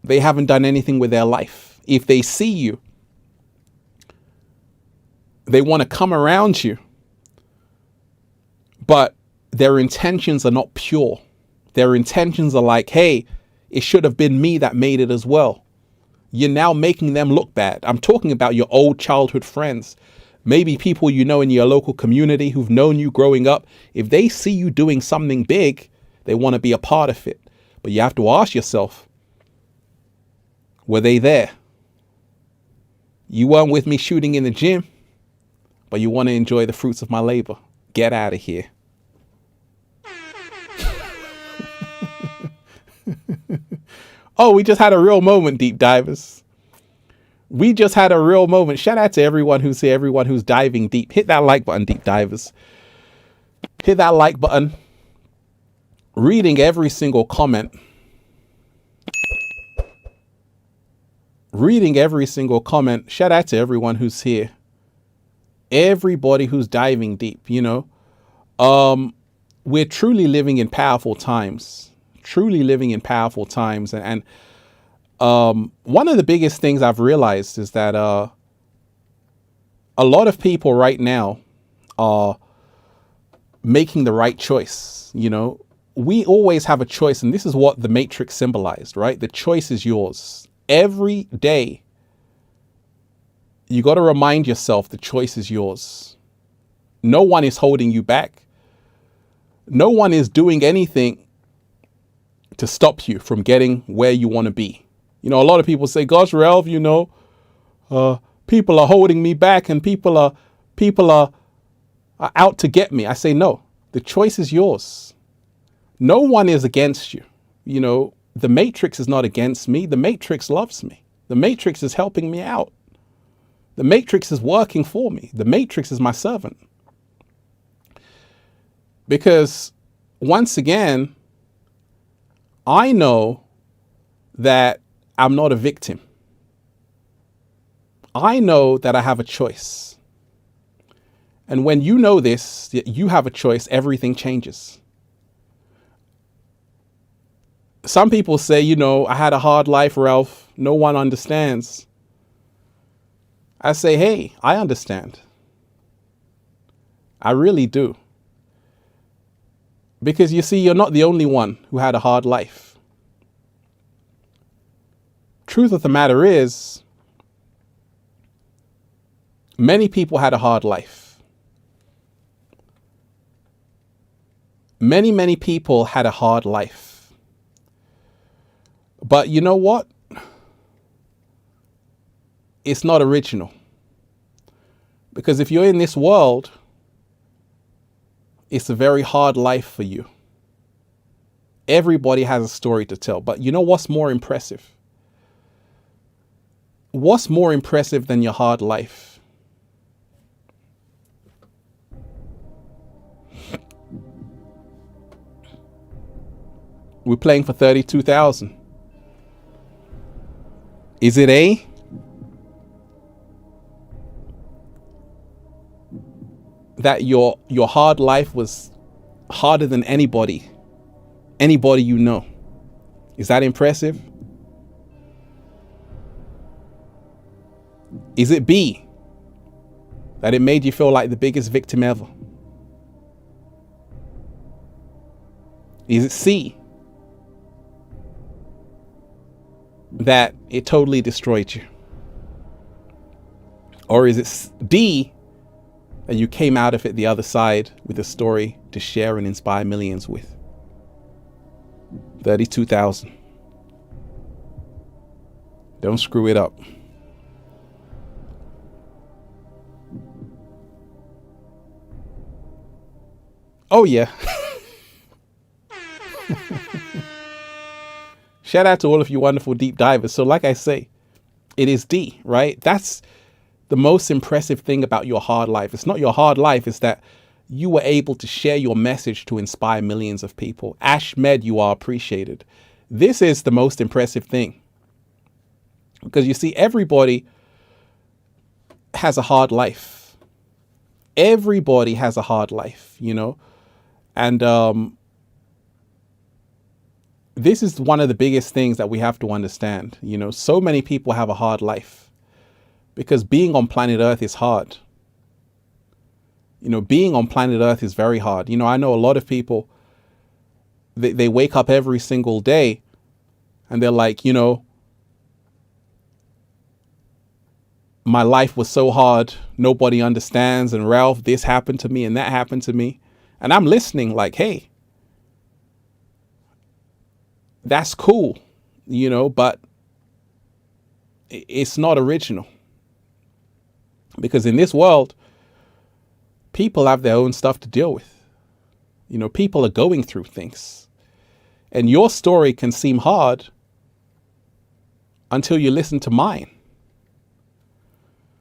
they haven't done anything with their life. If they see you, they want to come around you, but their intentions are not pure. Their intentions are like, hey, it should have been me that made it as well. You're now making them look bad. I'm talking about your old childhood friends, maybe people you know in your local community who've known you growing up. If they see you doing something big, they want to be a part of it. But you have to ask yourself, were they there? You weren't with me shooting in the gym, but you want to enjoy the fruits of my labor. Get out of here. Oh, we just had a real moment, deep divers. We just had a real moment. Shout out to everyone who's here, everyone who's diving deep. Hit that like button, deep divers. Hit that like button. Reading every single comment. Reading every single comment. Shout out to everyone who's here. Everybody who's diving deep, you know. We're truly living in powerful times. Truly living in powerful times. And one of the biggest things I've realized is that a lot of people right now are making the right choice. You know, we always have a choice. And this is what the Matrix symbolized, right? The choice is yours. Every day, you got to remind yourself the choice is yours. No one is holding you back. No one is doing anything to stop you from getting where you want to be. You know, a lot of people say, gosh, Ralph, you know, people are holding me back and people are out to get me. I say, no, the choice is yours. No one is against you. You know, the Matrix is not against me. The Matrix loves me. The Matrix is helping me out. The Matrix is working for me. The Matrix is my servant. Because once again, I know that I'm not a victim. I know that I have a choice. And when you know this, that you have a choice, everything changes. Some people say, you know, I had a hard life, Ralph. No one understands. I say, hey, I understand. I really do. Because you see, you're not the only one who had a hard life. Truth of the matter is, many people had a hard life. Many people had a hard life. But you know what? It's not original. Because if you're in this world, it's a very hard life for you. Everybody has a story to tell. But you know what's more impressive? What's more impressive than your hard life? We're playing for 32,000. Is it A? That your hard life was harder than anybody you know. Is that impressive? Is it B? That it made you feel like the biggest victim ever? Is it C? That it totally destroyed you? Or is it D? And you came out of it the other side with a story to share and inspire millions with? 32,000. Don't screw it up. Oh yeah. Shout out to all of you wonderful deep divers. So like I say, it is D, right? That's the most impressive thing about your hard life? It's not your hard life, it's that you were able to share your message to inspire millions of people. Ashmed, you are appreciated. This is the most impressive thing. Because you see, everybody has a hard life. Everybody has a hard life, you know. And this is one of the biggest things that we have to understand. You know, so many people have a hard life because being on planet Earth is hard. You know, being on planet Earth is very hard. You know, I know a lot of people, they wake up every single day and they're like, you know, my life was so hard, nobody understands. And Ralph, this happened to me and that happened to me. And I'm listening like, hey, that's cool, you know, but it's not original. Because in this world, people have their own stuff to deal with. You know, people are going through things. And your story can seem hard until you listen to mine.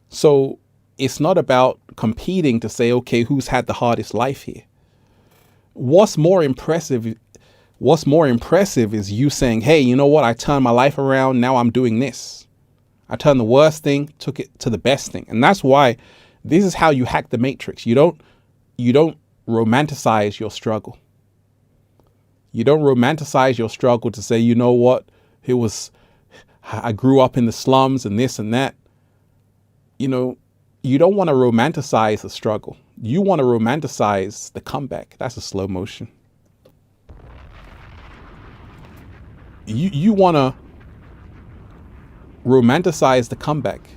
So it's not about competing to say, okay, who's had the hardest life here? What's more impressive is you saying, hey, you know what? I turned my life around. Now I'm doing this. I turned the worst thing, took it to the best thing. And that's why this is how you hack the matrix. You don't romanticize your struggle. You don't romanticize your struggle to say, you know what? I grew up in the slums and this and that. You know, you don't want to romanticize the struggle. You want to romanticize the comeback. That's a slow motion. You want to romanticize the comeback.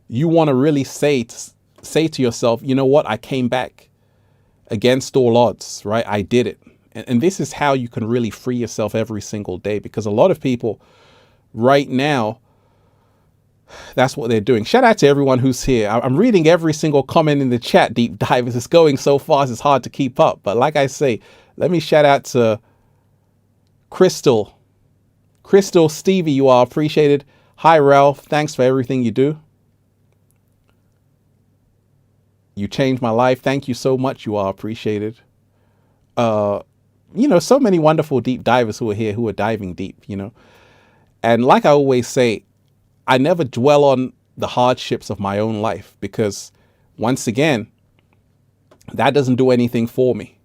You want to really say to yourself, you know what? I came back against all odds, right? I did it. And this is how you can really free yourself every single day, because a lot of people right now, that's what they're doing. Shout out to everyone who's here. I'm reading every single comment in the chat, Deep Divers. It's going so fast, it's hard to keep up. But like I say, let me shout out to Crystal, Stevie, you are appreciated. Hi, Ralph. Thanks for everything you do. You changed my life. Thank you so much. You are appreciated. You know, so many wonderful deep divers who are here, who are diving deep, you know. And like I always say, I never dwell on the hardships of my own life because, once again, that doesn't do anything for me.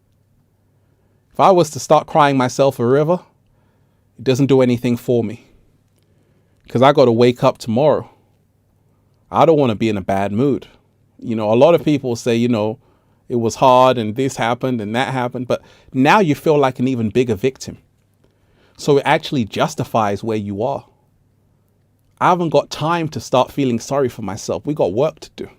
If I was to start crying myself a river, it doesn't do anything for me because I got to wake up tomorrow. I don't want to be in a bad mood. You know, a lot of people say, you know, it was hard and this happened and that happened, but now you feel like an even bigger victim. So it actually justifies where you are. I haven't got time to start feeling sorry for myself. We got work to do.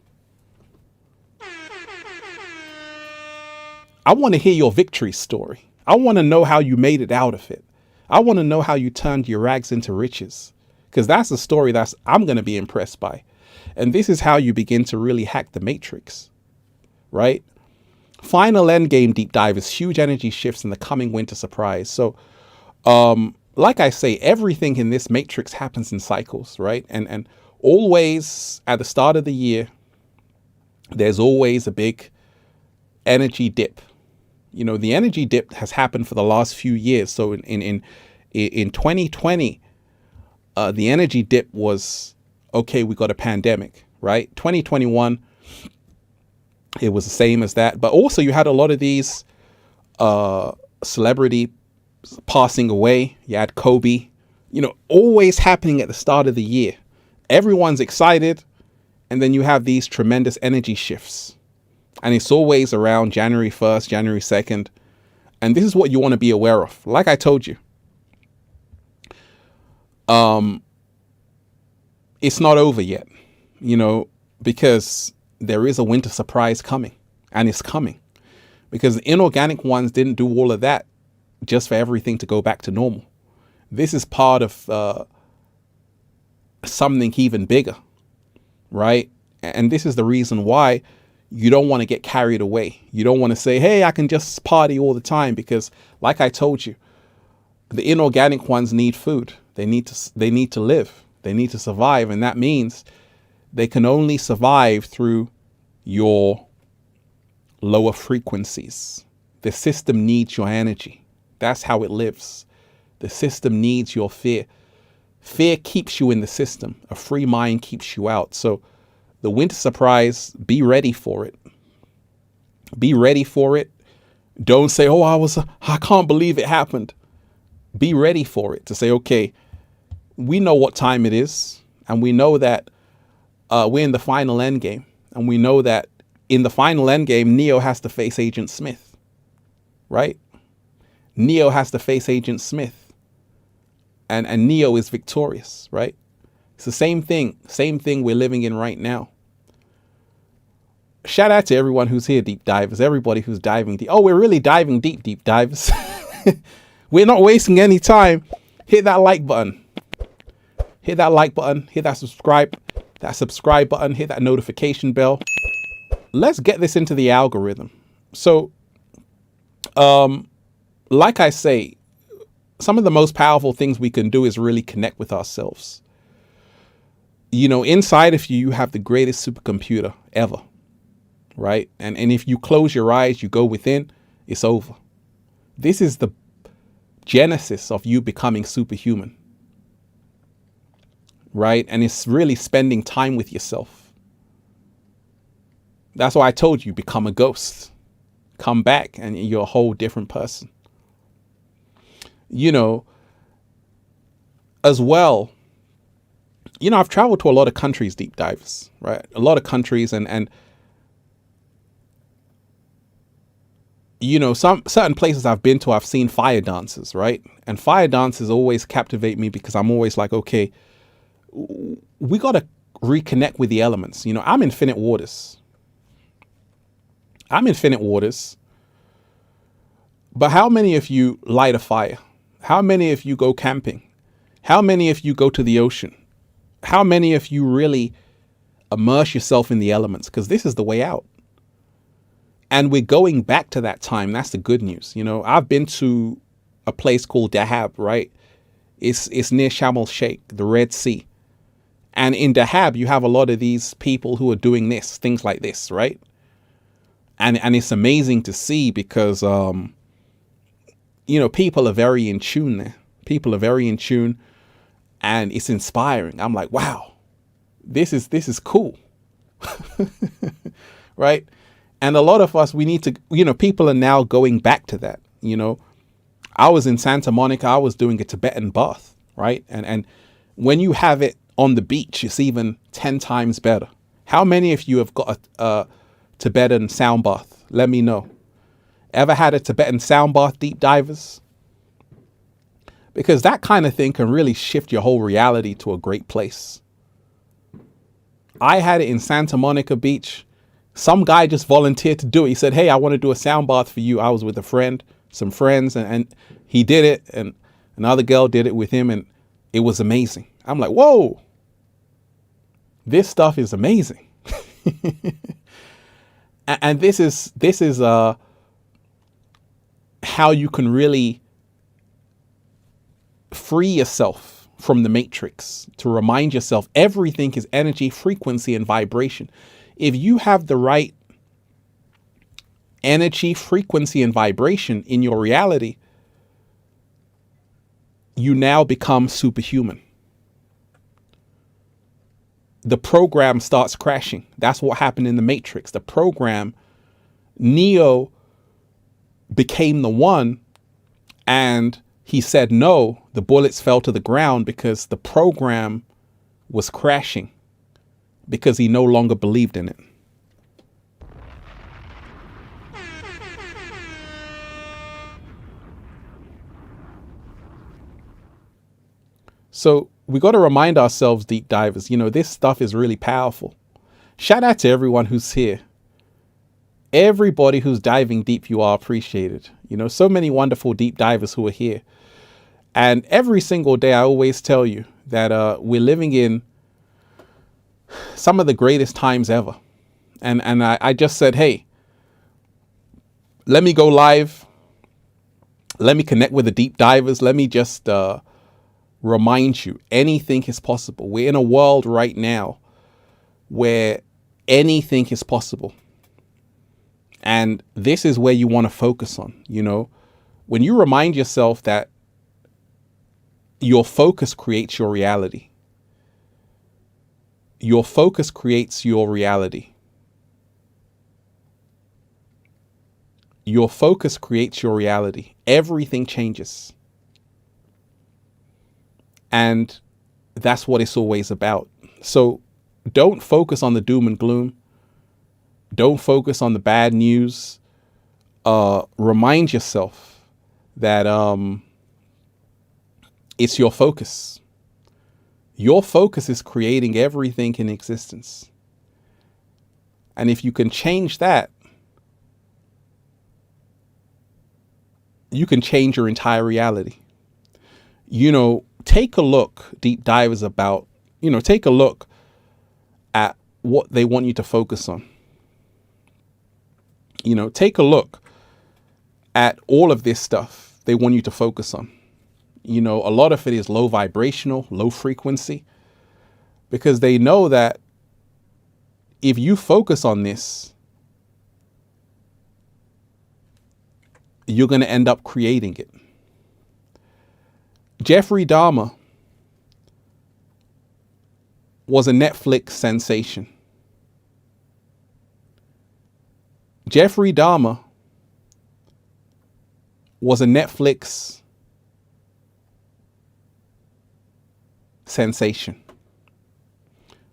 I want to hear your victory story. I want to know how you made it out of it. I want to know how you turned your rags into riches, because that's a story I'm going to be impressed by. And this is how you begin to really hack the matrix, right? Final Endgame deep dive is huge energy shifts in the coming winter surprise. So, like I say, everything in this matrix happens in cycles, right? And always at the start of the year, there's always a big energy dip. You know, the energy dip has happened for the last few years. So in 2020, the energy dip was, okay, we got a pandemic, right? 2021, it was the same as that. But also you had a lot of these celebrity passing away. You had Kobe, you know, always happening at the start of the year. Everyone's excited. And then you have these tremendous energy shifts. And it's always around January 1st, January 2nd. And this is what you want to be aware of. Like I told you, it's not over yet, you know, because there is a winter surprise coming, and it's coming because the inorganic ones didn't do all of that just for everything to go back to normal. This is part of something even bigger, right? And this is the reason why you don't want to get carried away. You don't want to say, hey, I can just party all the time, because like I told you, the inorganic ones need food. They need to live. They need to survive. And that means They can only survive through your lower frequencies. The system needs your energy. That's how it lives. The system needs your fear. Fear keeps you in the system. A free mind keeps you out. So the winter surprise, be ready for it. Be ready for it. Don't say, oh, I can't believe it happened. Be ready for it to say, okay, we know what time it is. And we know that we're in the final Endgame. And we know that in the final Endgame, Neo has to face Agent Smith. Right? Neo has to face Agent Smith. And Neo is victorious, right? It's the same thing we're living in right now. Shout out to everyone who's here, deep divers, everybody who's diving deep. Oh, we're really diving deep, deep divers. We're not wasting any time. Hit that like button. Hit that like button. Hit that subscribe button. Hit that notification bell. Let's get this into the algorithm. So, like I say, some of the most powerful things we can do is really connect with ourselves. You know, inside of you, you have the greatest supercomputer ever, right? And if you close your eyes, you go within, it's over. This is the genesis of you becoming superhuman, right? And it's really spending time with yourself. That's why I told you, become a ghost. Come back and you're a whole different person. You know, as well, you know, I've traveled to a lot of countries, deep divers, right? A lot of countries and you know, some certain places I've been to, I've seen fire dances, right? And fire dances always captivate me because I'm always like, okay, we got to reconnect with the elements. You know, I'm infinite waters. But how many of you light a fire? How many of you go camping? How many of you go to the ocean? How many of you really immerse yourself in the elements? Because this is the way out. And we're going back to that time. That's the good news. You know, I've been to a place called Dahab, right? It's near Sharm el-Sheikh, the Red Sea. And in Dahab, you have a lot of these people who are doing things like this, right? And it's amazing to see because, you know, people are very in tune there. People are very in tune and it's inspiring. I'm like, wow, this is cool. Right? And a lot of us, we need to, you know, people are now going back to that. You know, I was in Santa Monica, I was doing a Tibetan bath, right? And when you have it on the beach, it's even 10 times better. How many of you have got a Tibetan sound bath? Let me know. Ever had a Tibetan sound bath, deep divers? Because that kind of thing can really shift your whole reality to a great place. I had it in Santa Monica Beach. Some guy just volunteered to do it. He said, hey, I want to do a sound bath for you. I was with a friend, some friends, and he did it. And another girl did it with him. And it was amazing. I'm like, whoa, this stuff is amazing. And this is how you can really free yourself from the matrix, to remind yourself everything is energy, frequency, and vibration. If you have the right energy, frequency, and vibration in your reality, you now become superhuman. The program starts crashing. That's what happened in the Matrix. The program, Neo became the one, and he said no. The bullets fell to the ground because the program was crashing, because he no longer believed in it. So we got to remind ourselves, deep divers, you know, this stuff is really powerful. Shout out to everyone who's here. Everybody who's diving deep, you are appreciated. You know, so many wonderful deep divers who are here. And every single day, I always tell you that we're living in some of the greatest times ever. And I just said, hey, let me go live. Let me connect with the deep divers. Let me just remind you, anything is possible. We're in a world right now where anything is possible. And this is where you want to focus on, you know, when you remind yourself that your focus creates your reality. Your focus creates your reality. Your focus creates your reality. Everything changes. And that's what it's always about. So don't focus on the doom and gloom. Don't focus on the bad news. Remind yourself that it's your focus. Your focus is creating everything in existence. And if you can change that, you can change your entire reality. You know, take a look, deep divers, about, you know, take a look at what they want you to focus on. You know, take a look at all of this stuff they want you to focus on. You know, a lot of it is low vibrational, low frequency, because they know that if you focus on this, you're going to end up creating it. Jeffrey Dahmer was a Netflix sensation. Jeffrey Dahmer was a Netflix sensation.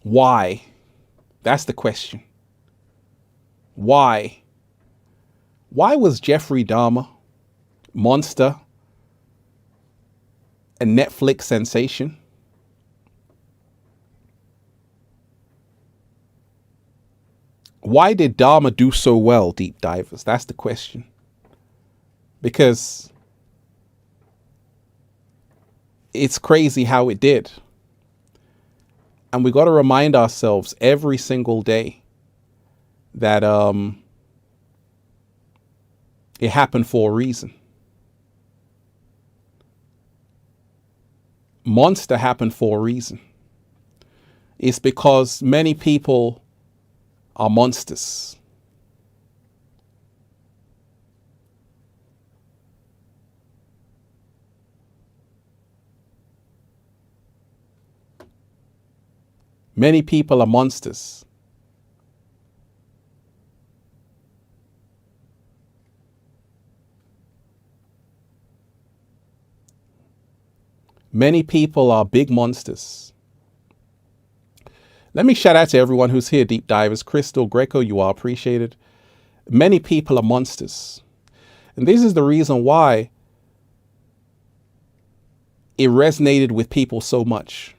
Why? That's the question. Why? Why was Jeffrey Dahmer, monster, a Netflix sensation? Why did Dahmer do so well, deep divers? That's the question. Because it's crazy how it did. And we got to remind ourselves every single day that it happened for a reason. Monster happened for a reason. It's because many people are monsters. Many people are monsters. Many people are big monsters. Let me shout out to everyone who's here, deep divers. Crystal, Greco, you are appreciated. Many people are monsters. And this is the reason why it resonated with people so much.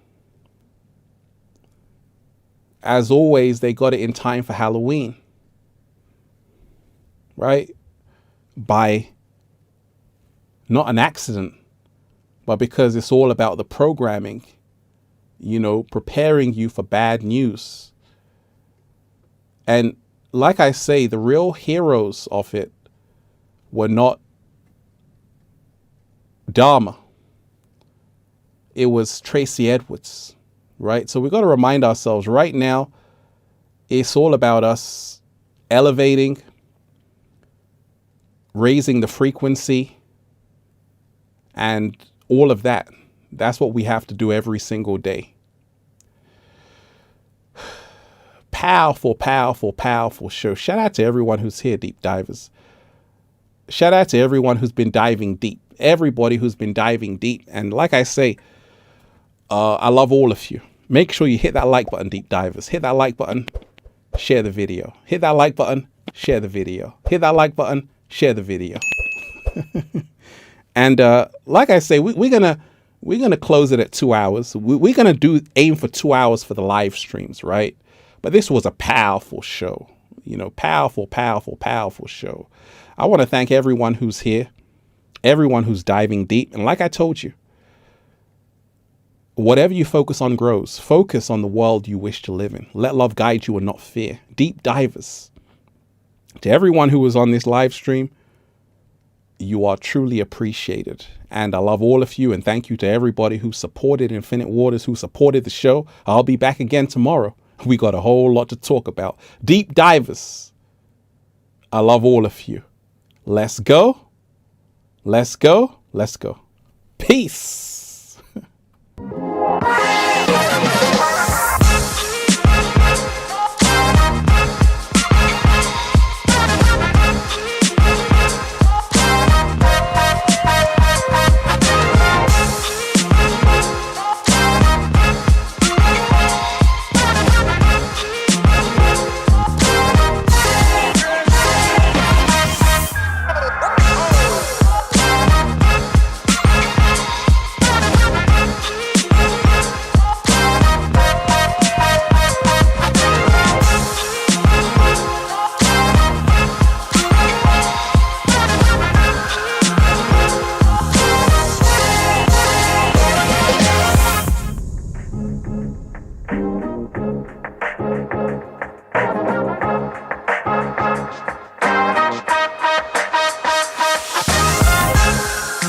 As always, they got it in time for Halloween, right? By not an accident, but because it's all about the programming, you know, preparing you for bad news. And like I say, the real heroes of it were not Dahmer. It was Tracy Edwards. Right? So we got to remind ourselves right now, it's all about us elevating, raising the frequency, and all of that. That's what we have to do every single day. Powerful, powerful, powerful show. Shout out to everyone who's here, deep divers. Shout out to everyone who's been diving deep. Everybody who's been diving deep. And like I say, I love all of you. Make sure you hit that like button, deep divers. Hit that like button, share the video. Hit that like button, share the video. Hit that like button, share the video. And like I say, we're gonna close it at 2 hours. We're gonna aim for 2 hours for the live streams, right? But this was a powerful show, you know, powerful, powerful, powerful show. I want to thank everyone who's here, everyone who's diving deep. And like I told you, whatever you focus on grows. Focus on the world you wish to live in. Let love guide you and not fear. Deep divers. To everyone who was on this live stream, you are truly appreciated. And I love all of you. And thank you to everybody who supported Infinite Waters, who supported the show. I'll be back again tomorrow. We got a whole lot to talk about. Deep divers, I love all of you. Let's go. Let's go. Let's go. Peace.